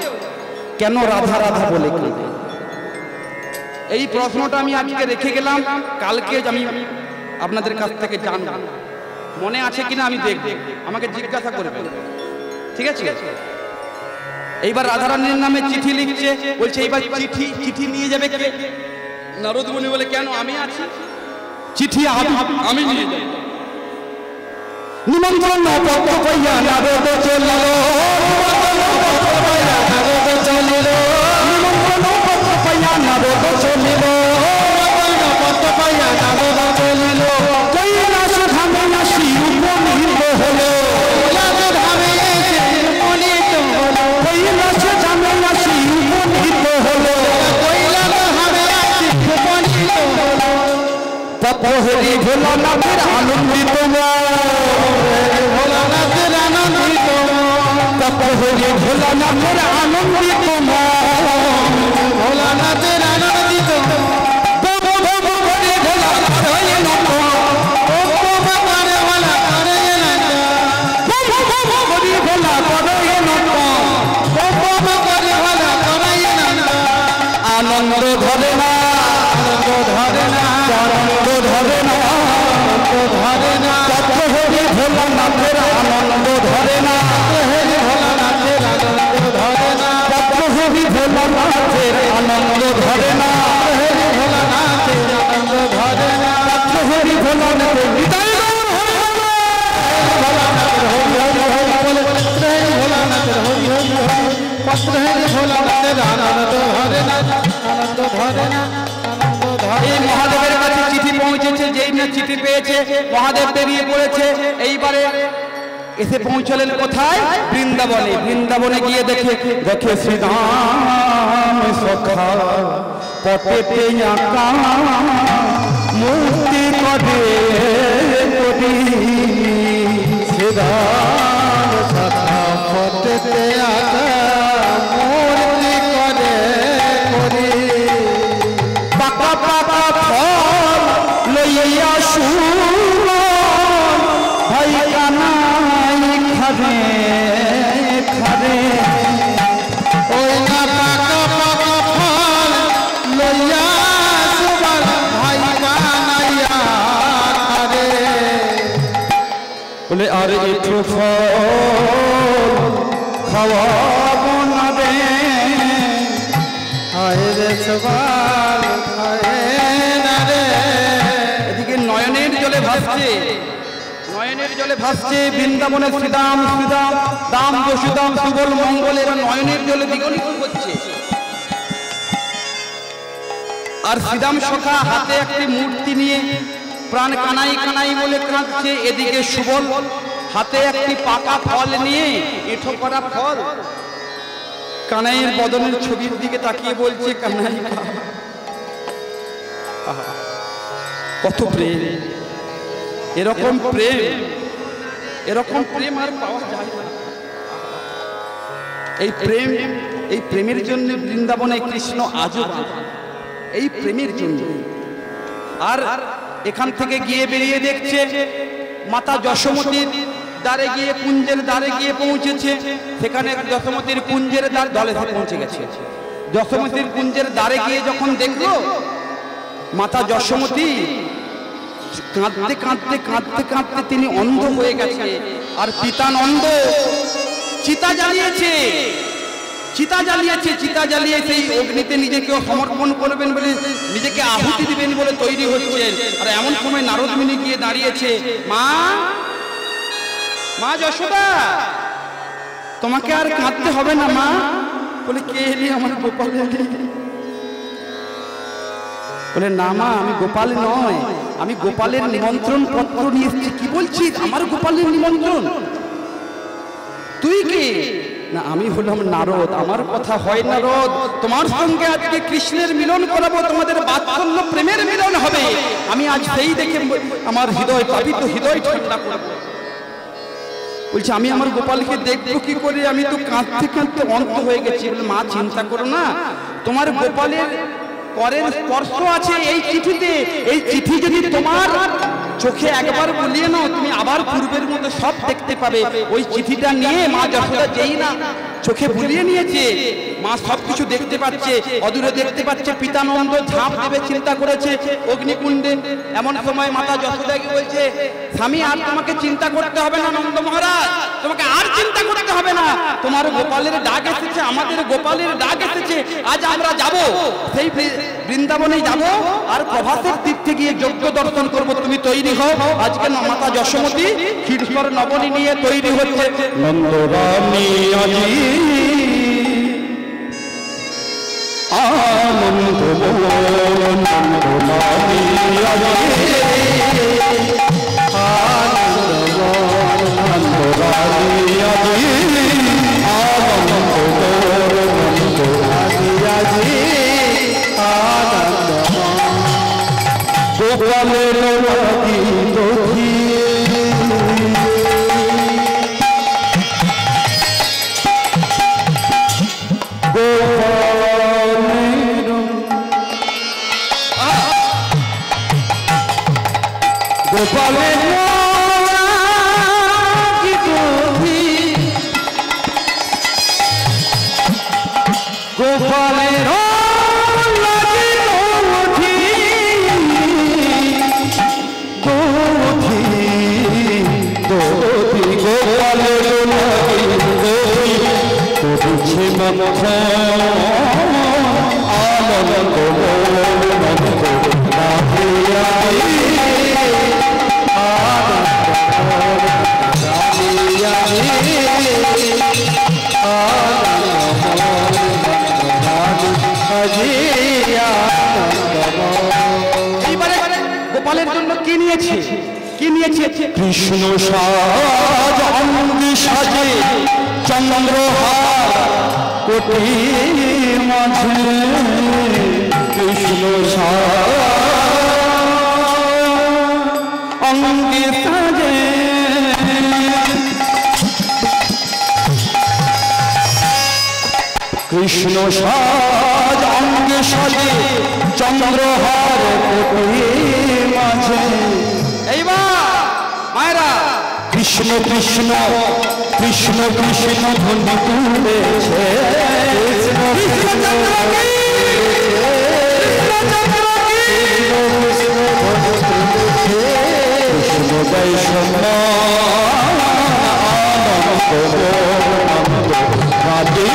কেন রাধা রাধা বলে কি? এই প্রশ্নটা আমি আজকে রেখে গেলাম, কালকে আমি আপনাদের কাছ থেকে জানব, মনে আছে কিনা আমি দেখব, আমাকে জিজ্ঞাসা করবেন, ঠিক আছে? এইবার রাধারানীর নামে চিঠি লিখছে, বলছে এইবার চিঠি নিয়ে যাবে কে? নারদ মুনি বলে কেন, আমি আছি, চিঠি আমি নিয়ে যাব। নিমন্ত্রণ পত্র পাইয়া নারদ চলিল, নিমন্ত্রণ পত্র পাইয়া নারদ চলিল, পত্র পাইয়া নারদ চলিল, কৈলাস ধামে আসি উপনীত হলো, কৈলাস ধামে উপনীত হলো, হরি ভোলানাথের আনন্দিত ভোলানাথের আনন্দিত হরি ভোলানাথের আনন্দিত ভোলানাথের আনন্দিত আনন্দ ধরে না আনন্দ ধরে না আনন্দ ধরে না ধরে না হরি ভোলানাথের আনন্দ ধরে না হরি ভোলানাথের আনন্দ ধরে না হরি ভোলানাথের আনন্দ ধরে না হরি ভোলানাথের আনন্দ ধরে না হরি ভোলানাথের বিদায় ভোলানাথের হরি হরি হরি বলে ভোলানাথের হরি হরি হরি পত্র হরি ভোলানাথের আনন্দ ধরে না আনন্দ ধরে না আনন্দ ধরে। এই মহাদেবের কাছে চিঠি পৌঁছেছে, যেই না চিঠি পেয়েছে মহাদেব বেরিয়ে পড়েছে। এইবারে এসে পৌঁছলেন কোথায়? বৃন্দাবনে। বৃন্দাবনে গিয়ে দেখে শ্রীরাম সখা পটেতে আঁকা মূর্তি করে শ্রীরাম সখা পটেতে আঁকা মূর্তি করে পাকা পাকা ফল লইয়া শুন ভাই কানাই খাবে খাবে ওই না পাকা পাকা ফল লইয়া সুবল ভাই কানাইয়া খাবে বলে আর একটু ফল খাওয়াবো না রে হায় রে সুবল খায় না রে। এদিকে নয়নের জলে ভাসছে, নয়নের জলে ভাসছে বৃন্দাবনে শ্রীদাম শ্রীদাম দাম বসুদাম সুবল মঙ্গল। এরা নয়নের জলে দ্বিগুণিত করছে। আর শ্রীদাম সখা হাতে একটি মূর্তি নিয়ে প্রাণ কানাই কানাই বলে কাঁদছে। এদিকে সুবল হাতে একটি পাকা ফল নিয়ে এঁঠো করা ফল কানাইয়ের বদনের ছবির দিকে তাকিয়ে বলছে কানাই কত প্রেম, এরকম প্রেম, এরকম প্রেম আর পাওয়া যায় না। এই প্রেম, এই প্রেমের জন্য বৃন্দাবনে কৃষ্ণ আজও এই প্রেমের জন্য। আর এখান থেকে গিয়ে বেরিয়ে দেখছে মাতা যশোমতীর দ্বারে গিয়ে, কুঞ্জের দ্বারে গিয়ে পৌঁছেছে। সেখানে যশোমতীর কুঞ্জের দ্বার দলে পৌঁছে গেছে। যশোমতীর কুঞ্জের দ্বারে গিয়ে যখন দেখলো মাতা যশোমতী কাঁদতে কাঁদতে কাঁদতে কাঁদতে তিনি অন্ধ হয়ে গেছে। আর পিতা নন্দ চিতা জ্বালিয়েছে, চিতা জ্বালিয়েছে, চিতা জ্বালিয়ে সেই অগ্নিতে নিজেকে সমর্পণ করবেন বলে, নিজেকে আহুতি দিবেন বলে তৈরি হচ্ছেন। আর এমন সময় নারদ মুনি গিয়ে দাঁড়িয়েছে, মা মা যশোদা তোমাকে আর কাঁদতে হবে না মা। বলে কে এলি? আমার গোপাল এলি। বলে না মা, আমি গোপাল নয়, আমি গোপালের নিমন্ত্রণ পত্র নিয়ে এসেছি। কি বলছিস? আমার গোপালের নিমন্ত্রণ? তুই কি? না আমি হলাম নারদ। আমার কথা হয় নারদ, তোমার সঙ্গে আজকে কৃষ্ণের মিলন করাবো, তোমাদের বাৎসল্য প্রেমের মিলন হবে। আমি আজ সেই দেখে আমার হৃদয় পাপিত হৃদয় ঠান্ডা করবো। বলছে আমি আমার গোপালকে দেখবো কি করে? আমি তো কাঁদতে কাঁদতে অন্ত হয়ে গেছি। বলে মা চিন্তা করো না, তোমার গোপালের করের স্পর্শ আছে এই চিঠিতে। এই চিঠি যদি তোমার চোখে একবার বুলিয়ে নাও, তুমি আবার পূর্বের মতো সব দেখতে পাবে। ওই চিঠিটা নিয়ে মা যশোদা যেই না চোখে বুলিয়ে নিয়েছে, মা সবকিছু দেখতে পাচ্ছে, অদূরে দেখতে পাচ্ছে পিতানন্দ ঝাঁপ দেবে চিন্তা করেছে অগ্নিকুণ্ডে। এমন সময় মাতা যশোদাকে বলছে, স্বামী আর তোমাকে চিন্তা করতে হবে না নন্দ মহারাজ, তোমাকে আর চিন্তা করতে হবে না। তোমার গোপালের ডাক এসেছে, আমাদের গোপালের ডাক এসেছে। আজ আমরা যাব, সেই বৃন্দাবনে যাব, আর প্রভাতের তীর্থে গিয়ে যজ্ঞ দর্শন করব। তুমি তৈরি হও। আজকে মাতা যশোমতী ক্ষীরচর নবনী নিয়ে তৈরি হচ্ছে। নন্দরানী আজি আনন্দ নন্দরানী আজি নন্দরানী আজি গোপালের লাগিত গোপালের গোপালের গোপালের জন্য কি নিয়েছে কৃষ্ণ সাজ অঙ্গি সাজে চন্দ্রহার কোটি মাঝে কৃষ্ণ সাজ অঙ্গি সাজে কৃষ্ণ সাজ অঙ্গে সাজে চন্দ্রহার কোটি মাঝে মায়েরা কৃষ্ণ কৃষ্ণ কৃষ্ণ কৃষ্ণ ধ্বনি তুলেছে কৃষ্ণ বৈষ্ণব রাধে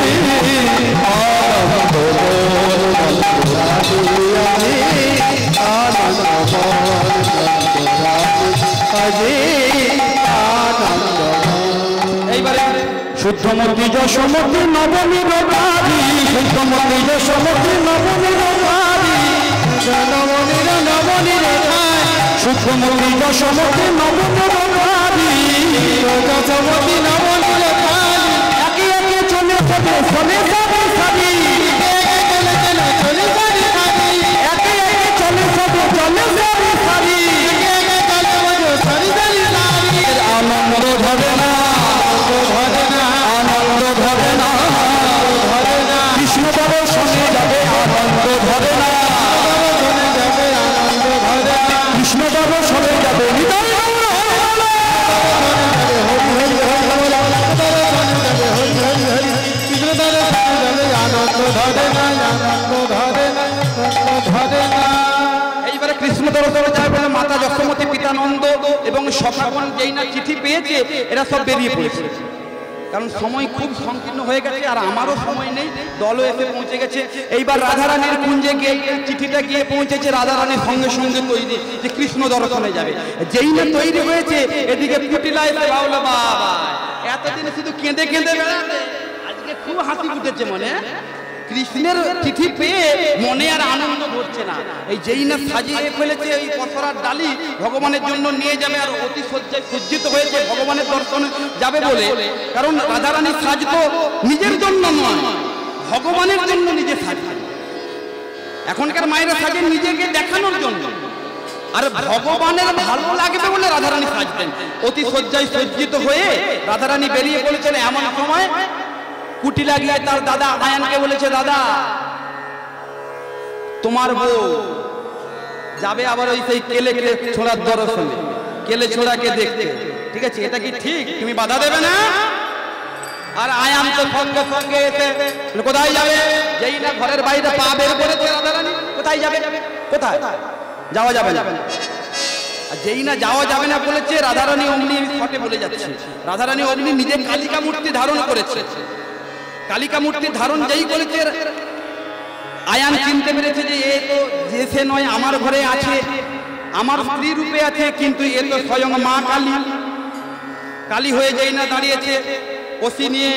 শুদ্ধমূর্তি যশোমতি নবমী রবারি শুদ্ধমূর্তি যশোমতি নবমী রবারি শুদ্ধমূর্তি যশোমতি নবমী রবারি যশোমতি নবমী রবারি একে একে চলে যাবে চলে যাবে সারি একে একে চলে যাবে চলে যাবে সারি আনন্দ ধরে না আনন্দ ধরে না কৃষ্ণ বাবা শুনে যাবে আনন্দ ধরে না কৃষ্ণ বাবা শুনে যাবে এইবারে কৃষ্ণ দরবারে যায় বলে মাতা যশোমতী পিতা নন্দ এবং শশাগণ যেই না চিঠি পেয়েছে এরা সব বেরিয়ে পড়েছে, কারণ সময় খুব সংকীর্ণ হয়ে গেছে আর আমারও সময় নেই, দলও এসে পৌঁছে গেছে। এইবার রাধারানীর কুঞ্জে গিয়ে চিঠিটা গিয়ে পৌঁছেছে, রাধারানীর সঙ্গে সঙ্গে তৈরি যে কৃষ্ণ দর্শনে যাবে। যেই না তৈরি হয়েছে এদিকে কুটিলা এসে ভাবলো বাবা এতদিন শুধু কেঁদে কেঁদে বেড়াবে, আজকে খুব হাসি উঠেছে মনে, কৃষ্ণের চিঠি পেয়ে মনে আর আনন্দ ঘটছে না। এই যেই না সাজিয়ে ফেলেছে ওই পসরার ডালি ভগবানের জন্য নিয়ে যাবে আর অতি সজ্জায় সজ্জিত হয়েছে ভগবানের দর্শনে যাবে বলে, কারণ রাধারানীর সাজ তো নিজের জন্য নয়, ভগবানের জন্য নিজে সাজে। এখনকার মায়েরা সাজে নিজেকে দেখানোর জন্য, আর ভগবানের ভালো লাগবে বলে রাধারানী সাজতেন। অতি সজ্জায় সজ্জিত হয়ে রাধারানী বেরিয়ে পড়েছেন। এমন সময় কুটিলা গিয়ে তার দাদা আয়ানকে বলেছে, দাদা তোমার বউ যাবে আবার ওই সেই কেলে ছোড়ার দর্শনে, কেলে ছোড়াকে দেখতে, ঠিক আছে এটা কি ঠিক? তুমি বাধা দেবে না? আর আয়ান তো সঙ্গে সঙ্গে এসে কোথায় যাবে? যেই না ঘরের বাইরে পা বের করেছে রাধারানী, কোথায় যাবে? কোথায় যাওয়া যাবে না। আর যেই না যাওয়া যাবে না বলেছে, রাধারানী অমনি ফটে বলে যাচ্ছে। রাধারানী অমনি নিজে কালিকা মূর্তি ধারণ করেছে। কালিকা মূর্তি ধারণ যেই করেছে, আয়ান চিনতে পেরেছে যে এ তো যে সে নয়, আমার ঘরে আছে, আমার স্ত্রী রূপে আছে, কিন্তু এ তো স্বয়ং মা কালী। কালী হয়ে যেই না দাঁড়িয়েছে, ওসি নিয়ে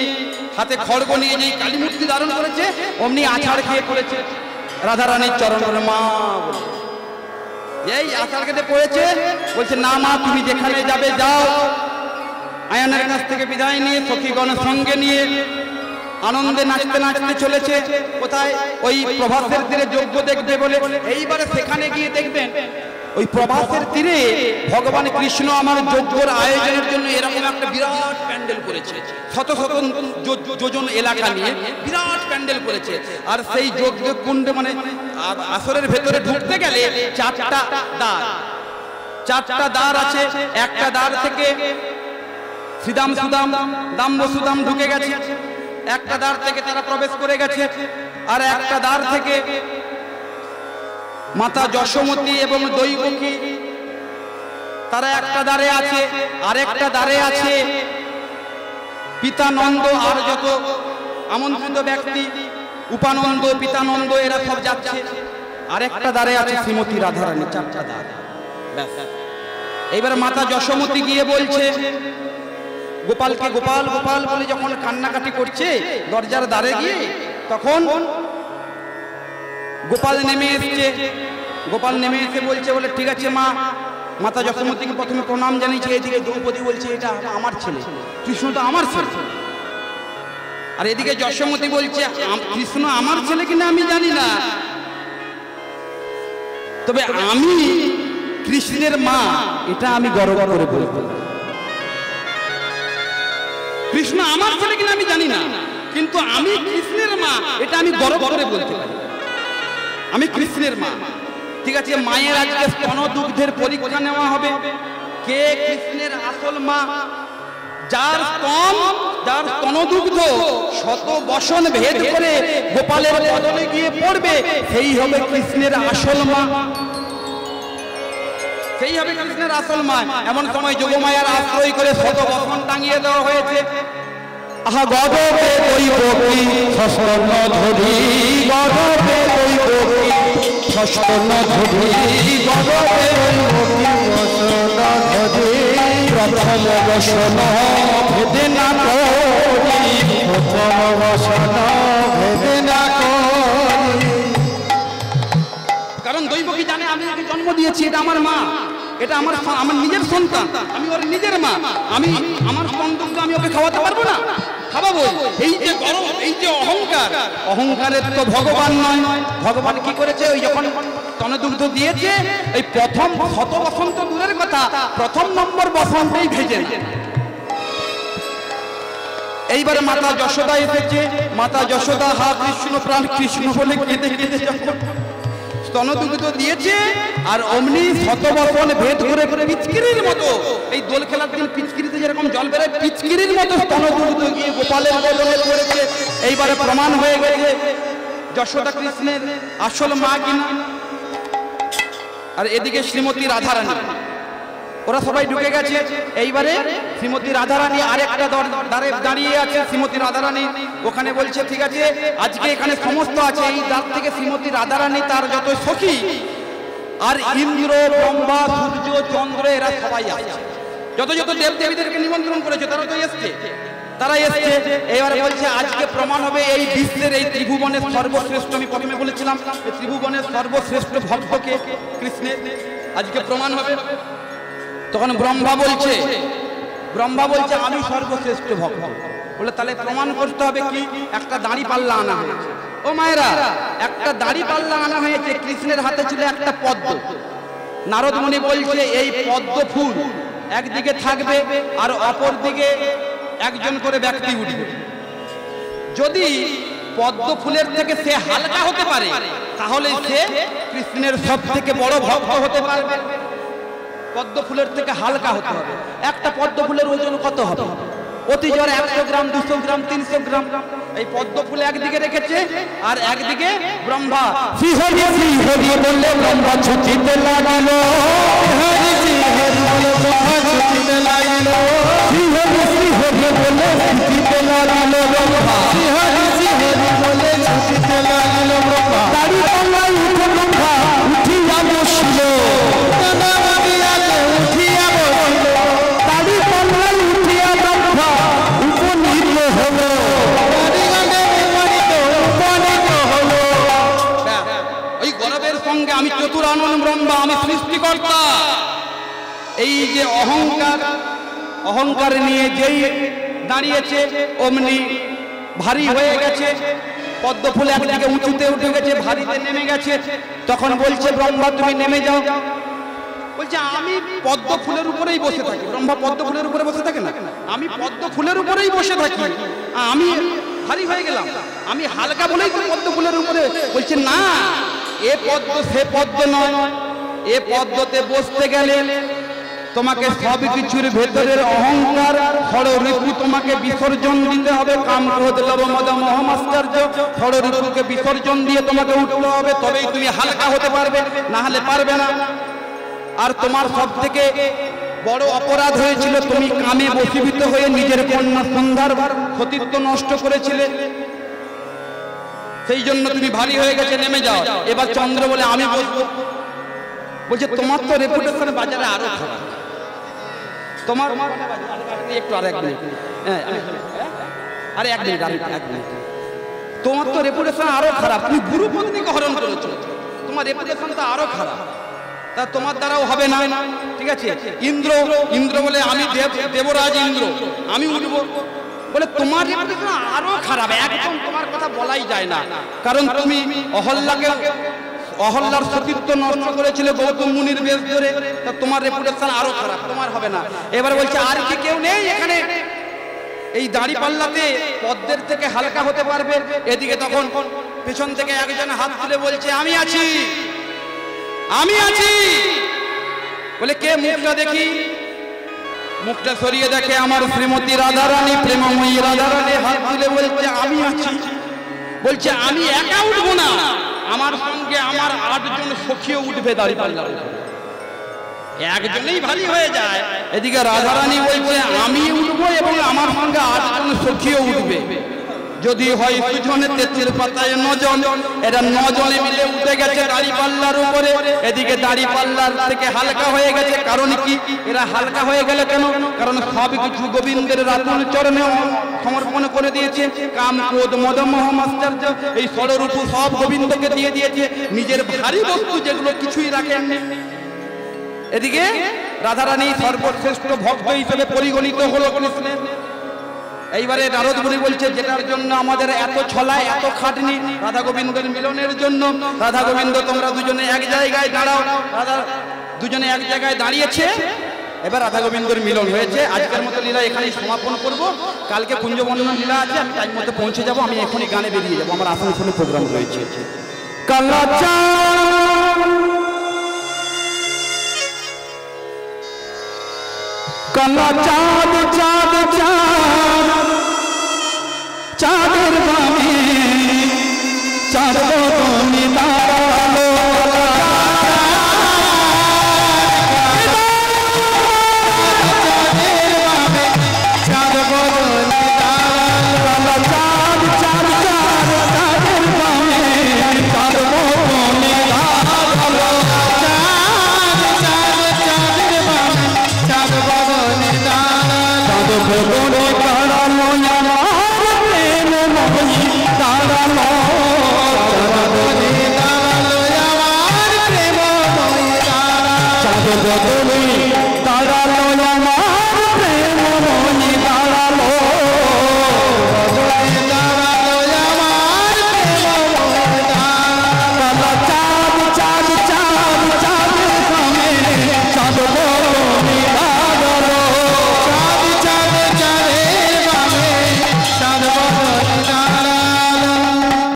হাতে খড়গ নিয়ে যেই কালী মূর্তি ধারণ করেছে, অমনি আছাড় খেয়ে পড়েছে রাধারানীর চরণের মা বলে। এই আছাড় খেতে পড়েছে, বলছে না মা তুমি যেখানে যাবে যাও। আয়ানের কাছ থেকে বিদায় নিয়ে সখীগণ সঙ্গে নিয়ে আনন্দে নাচতে নাচতে চলেছে কোথায় ওই প্রভাসের তীরে যজ্ঞ দেখবে বলে। এইবারে সেখানে গিয়ে দেখবেন ওই প্রভাসের তীরে ভগবান কৃষ্ণ আমার যজ্ঞর আয়োজনের জন্য এরকম একটা বিরাট প্যান্ডেল করেছে, শত শত যোজন এলাকা নিয়ে বিরাট প্যান্ডেল করেছে। আর সেই যজ্ঞ কুণ্ডে মানে আসরের ভেতরে ঢুকতে গেলে চারটা দ্বার আছে। একটা দ্বার থেকে শ্রীদাম সুদাম দাম্ব সুদাম ঢুকে গেছে, একটা দ্বার থেকে তারা প্রবেশ করে গেছে। আর একটা দ্বার থেকে মাতা যশোমতী এবং দৈবকী তারা একটা দ্বারে আছে। আরেকটা দ্বারে আছে পিতানন্দ আর যত আমন্ত্রিত ব্যক্তি, উপানন্দ পিতানন্দ এরা সব যাচ্ছে। আরেকটা দ্বারে আছে শ্রীমতী রাধারানী। চারটা দ্বার। এইবার মাতা যশোমতী গিয়ে বলছে গোপালকে গোপাল গোপাল বলে যখন কান্নাকাটি করছে দরজার দ্বারে গিয়ে, তখন গোপাল নেমে এসেছে। গোপাল নেমে এসে বলছে বলে ঠিক আছে মা। মাতা যশোমতীকে প্রথমে প্রণাম জানিয়েছে। এদিকে দ্রৌপদী বলছে এটা আমার ছেলে, কৃষ্ণ তো আমার ছেলে। আর এদিকে যশোমতী বলছে কৃষ্ণ আমার ছেলে কিনা আমি জানি না, তবে আমি কৃষ্ণের মা এটা আমি গর্ব করে বলবো। কৃষ্ণ আমার ছেলে কিনা আমি জানি না, কিন্তু আমি কৃষ্ণের মা এটা আমি গর্ব করে বলতে পারি, আমি কৃষ্ণের মা। ঠিক আছে, মায়ের আজকে স্তন দুগ্ধের পরীক্ষা নেওয়া হবে। কে কৃষ্ণের আসল মা? যার স্তনদুগ্ধ শত বসন ভেদ করে গোপালের বদলে গিয়ে পড়বে, সেই হবে কৃষ্ণের আসল মা, সেই হবে কৃষ্ণের আসল মা। এমন সময় যোগমায়ার আশ্রয় করে শত বসন টাঙিয়ে দেওয়া হয়েছে। আহা গগবে দৈবকী ষষ্ঠন ধরি, গগবে দৈবকী ষষ্ঠন ধরি, গগবে দৈবকী বসন ধরি, প্রথম বসন ভেদে না করি, প্রথম বসন ভেদে না করি। কারণ দৈবকী জানে আমি ওকে জন্ম দিয়েছি, এটা আমার মা, এটা আমার নিজের সন্তান, আমি ওর নিজের মা, আমি আমার সন্তান আমি ওকে খাওয়াতে পারবো না, খাওয়াবো। এই যে গর্ব, এই যে অহংকার, অহংকারের তো ভগবান নয়। ভগবান কি করেছে? ওই যখন স্তনদুগ্ধ দিয়েছে, এই প্রথম শত বসন্ত দূরের কথা, প্রথম নম্বর বসন্তেই ভেজে। এইবারে মাতা যশোদা এসেছে। মাতা যশোদা হা কৃষ্ণ প্রাণ কৃষ্ণ বলে কেঁদে কেঁদে যখন স্তনদুগ্ধ দিয়েছে, আর অমনি শত বসন ভেদ করে করে পিচকিরির মতো, এই দোল খেলার দিন পিচকিরিতে যেরকম জল বেরোয়, পিচকিরির মতো স্তনদুগ্ধ গিয়ে গোপালের বদলে পড়েছে। এইবারে প্রমাণ হয়ে গেছে যশোদা কৃষ্ণের আসল মা কিনা। আর এদিকে শ্রীমতী রাধারানী, ওরা সবাই ঢুকে গেছে। এইবারে শ্রীমতী রাধারানী আরেকটা দ্বারে দাঁড়িয়ে আছে। শ্রীমতী রাধারানী ওখানে বলছে ঠিক আছে আজকে এখানে সমস্ত আছে। এই দ্বার থেকে শ্রীমতী রাধারানী তার যত সখী আর ইন্দ্র ব্রহ্মা সূর্য চন্দ্র এরা সবাই আসছে। যত যত দেবদেবীদেরকে নিমন্ত্রণ করেছে তারা তো এসছে, তারা এসছে। এবারে বলছে আজকে প্রমাণ হবে এই বিশ্বের এই ত্রিভুবনের সর্বশ্রেষ্ঠ, আমি প্রথমে বলেছিলাম এই ত্রিভুবনের সর্বশ্রেষ্ঠ ভক্তকে কৃষ্ণের, আজকে প্রমাণ হবে। তখন ব্রহ্মা বলছে আমি সর্বশ্রেষ্ঠ ভক্ত। বলে তাহলে প্রমাণ করতে হবে কি? একটা দাড়ি পাল্লা আনা হয়েছে। ও মায়েরা, একটা দাড়ি পাল্লা আনা হয়েছে, কৃষ্ণের হাতে ছিল একটা পদ্ম। নারদ মুনি বলছে এই পদ্ম ফুল একদিকে থাকবে আর অপর দিকে একজন করে ব্যক্তি উঠবে। যদি পদ্ম ফুলের থেকে সে হালকা হতে পারে তাহলে সে কৃষ্ণের সব থেকে বড় ভক্ত হতে পারবে। পদ্ম ফুলের থেকে হালকা হতে হবে। একটা পদ্ম ফুলের ওজন কত হবে? অতি জোর 100 গ্রাম, 200 গ্রাম, 300 গ্রাম। এই পদ্ম ফুল একদিকে রেখেছে আর একদিকে ব্রহ্মা। শ্রী হরি শ্রী হরি বললে ব্রহ্মা ছুটিতে লাগিল, হরি শ্রী হরি বলে ব্রহ্মা ছুটিতে লাগিল, শ্রী হরি বলে ছুটিতে লাগিল ব্রহ্মা, শ্রী হরি বলে ছুটিতে লাগিল ব্রহ্মা। দাড়ি পাল্লায় উঠে ব্রহ্মা উঠিয়া বসিল, উঠিয়া বসিল, দাড়ি পাল্লায় উঠিয়া ব্রহ্মা উপনীত হলো, ওই গর্বের সঙ্গে আমি চতুরানন ব্রহ্মা, আমি সৃষ্টিকর্তা। এই যে অহংকার নিয়ে যেই দাঁড়িয়েছে অমনি ভারী হয়ে গেছে, পদ্ম ফুল একদিকে উঁচুতে উঠে গেছে, ভারীতে নেমে গেছে। তখন বলছে ব্রহ্মা তুমি নেমে যাও। বলছে আমি পদ্ম ফুলের উপরেই বসে থাকি। ব্রহ্মা পদ্ম ফুলের উপরে বসে থাকে না, আমি পদ্ম ফুলের উপরেই বসে থাকি, আমি ভারী হয়ে গেলাম, আমি হালকা বলেই তো পদ্ম ফুলের উপরে। বলছে না, এ পদ্ম সে পদ্ম নয়, এ পদ্মতে বসতে গেলে তোমাকে সব কিছুর ভেতরের অহংকার ষড়ঋপু তোমাকে বিসর্জন দিতে হবে। কাম ক্রোধ লোভ মদ মোহ মাশ্চর্য ষড়ঋপুকে বিসর্জন দিয়ে তোমাকে উঠতে হবে, তবেই তুমি হালকা হতে পারবে, না হলে পারবে না। আর তোমার সব থেকে বড় অপরাধ হয়েছিল, তুমি কামে বশীভূত হয়ে নিজের কন্যা সন্ধ্যার সতীত্ব নষ্ট করেছিলে, সেই জন্য তুমি ভারী হয়ে গেছে, নেমে যাও। এবার চন্দ্র বলে আমি বসবো। বলছে তোমার তো রেপুটেশন বাজারে আরো খারাপ, তোমার একটু আর এক মিনিট, আরে এক মিনিট, তোমার তো রেপুটেশন আরো খারাপ, তুমি গুরু পত্নীকে হরণ করেছো, তোমার রেপুটেশন তো আরো খারাপ, তা তোমার দ্বারাও হবে না। ঠিক আছে, ইন্দ্র বলে আমি দেবরাজ ইন্দ্র, আমি উঠবো। বলে তোমার রেপুটেশন আরো খারাপ, একদম তোমার কথা বলাই যায় না, কারণ তুমি অহল্যার সতীত্ব নষ্ট করেছিল গৌতম মুনির বেশ ধরে, তা তোমার রেপুটেশন আরো খারাপ, তোমার হবে না। এবার বলছে আর কি কেউ নেই এখানে এই দাড়ি পাল্লাতে পদ্মের থেকে হালকা হতে পারবে? এদিকে তখন পেছন থেকে একজন হাত তুলে বলছে আমি আছি, আমি আছি। বলে কে? মুখটা দেখি। মুখটা সরিয়ে দেখে আমার শ্রীমতী রাধারানী, প্রেমময়ী রাধারানী হাত তুলে বলছে আমি আছি। বলছে আমি একা উঠবো না, আমার সঙ্গে আমার 8 জন সখীও উঠবে দাঁড়িপাল্লার উপরে। একজনেই ভারী হয়ে যায়, এদিকে রাধারানী বলছে আমি উঠবো এবং আমার সঙ্গে 8 জন সখীও উঠবে। যদি হয় সুজনে তেঁতুল পাতায় 9 জন, এরা 9 জনে মিলে উঠে গেছে দাঁড়িপাল্লার উপরে। এদিকে দাঁড়িপাল্লার থেকে হালকা হয়ে গেছে। কারণ কি এরা হালকা হয়ে গেল কেন? কারণ সব কিছু গোবিন্দের রাতুল চরণে সমর্পণ করে দিয়েছে। কাম ক্রোধ মদ মোহ মাশ্চর্য এই ষড়ঋপু সব গোবিন্দকে দিয়ে দিয়েছে, নিজের ভারী বস্তু যেগুলো কিছুই রাখেননি। এদিকে রাধারানী সর্বশ্রেষ্ঠ ভক্ত হিসেবে পরিগণিত হলো কৃষ্ণের। এইবারে নারদ মুনি বলছে যেটার জন্য আমাদের এত ছলায় এত খাটনি, রাধা গোবিন্দের মিলনের জন্য। রাধা গোবিন্দ তোমরা দুজনে এক জায়গায় দাঁড়াও। রাধা দুজনে এক জায়গায় দাঁড়িয়েছে, এবার রাধা গোবিন্দর মিলন হয়েছে। আজকের মতো লীলা এখানেই সমাপন করব। কালকে কুঞ্জবর্ণনা লীলা আছে, আমি টাইম মতো পৌঁছে যাব। আমি এখনই গানে বেরিয়ে যাবো, আমার আসানসোলে প্রোগ্রাম রয়েছে। কালা কালা চাঁদ চাঁদ চাঁদ চাঁদের বামে চাঁদ বদনে দাঁড়ালো। চাঁদের বামে চাঁদ বদনে দাঁড়ালো। চাঁদ চাঁদ চাঁদ চাঁদের বামে চাঁদ বদনে দাঁড়ালো। চাঁদ চাঁদ চাঁদের বামে চাঁদ বদনে দাঁড়ালো। বদনে দাঁড়ালো আমার প্রেমময়ী দাঁড়ালো। বদনে দাঁড়ালো আমার প্রেমময়ী দাঁড়ালো। চাঁদ বদনে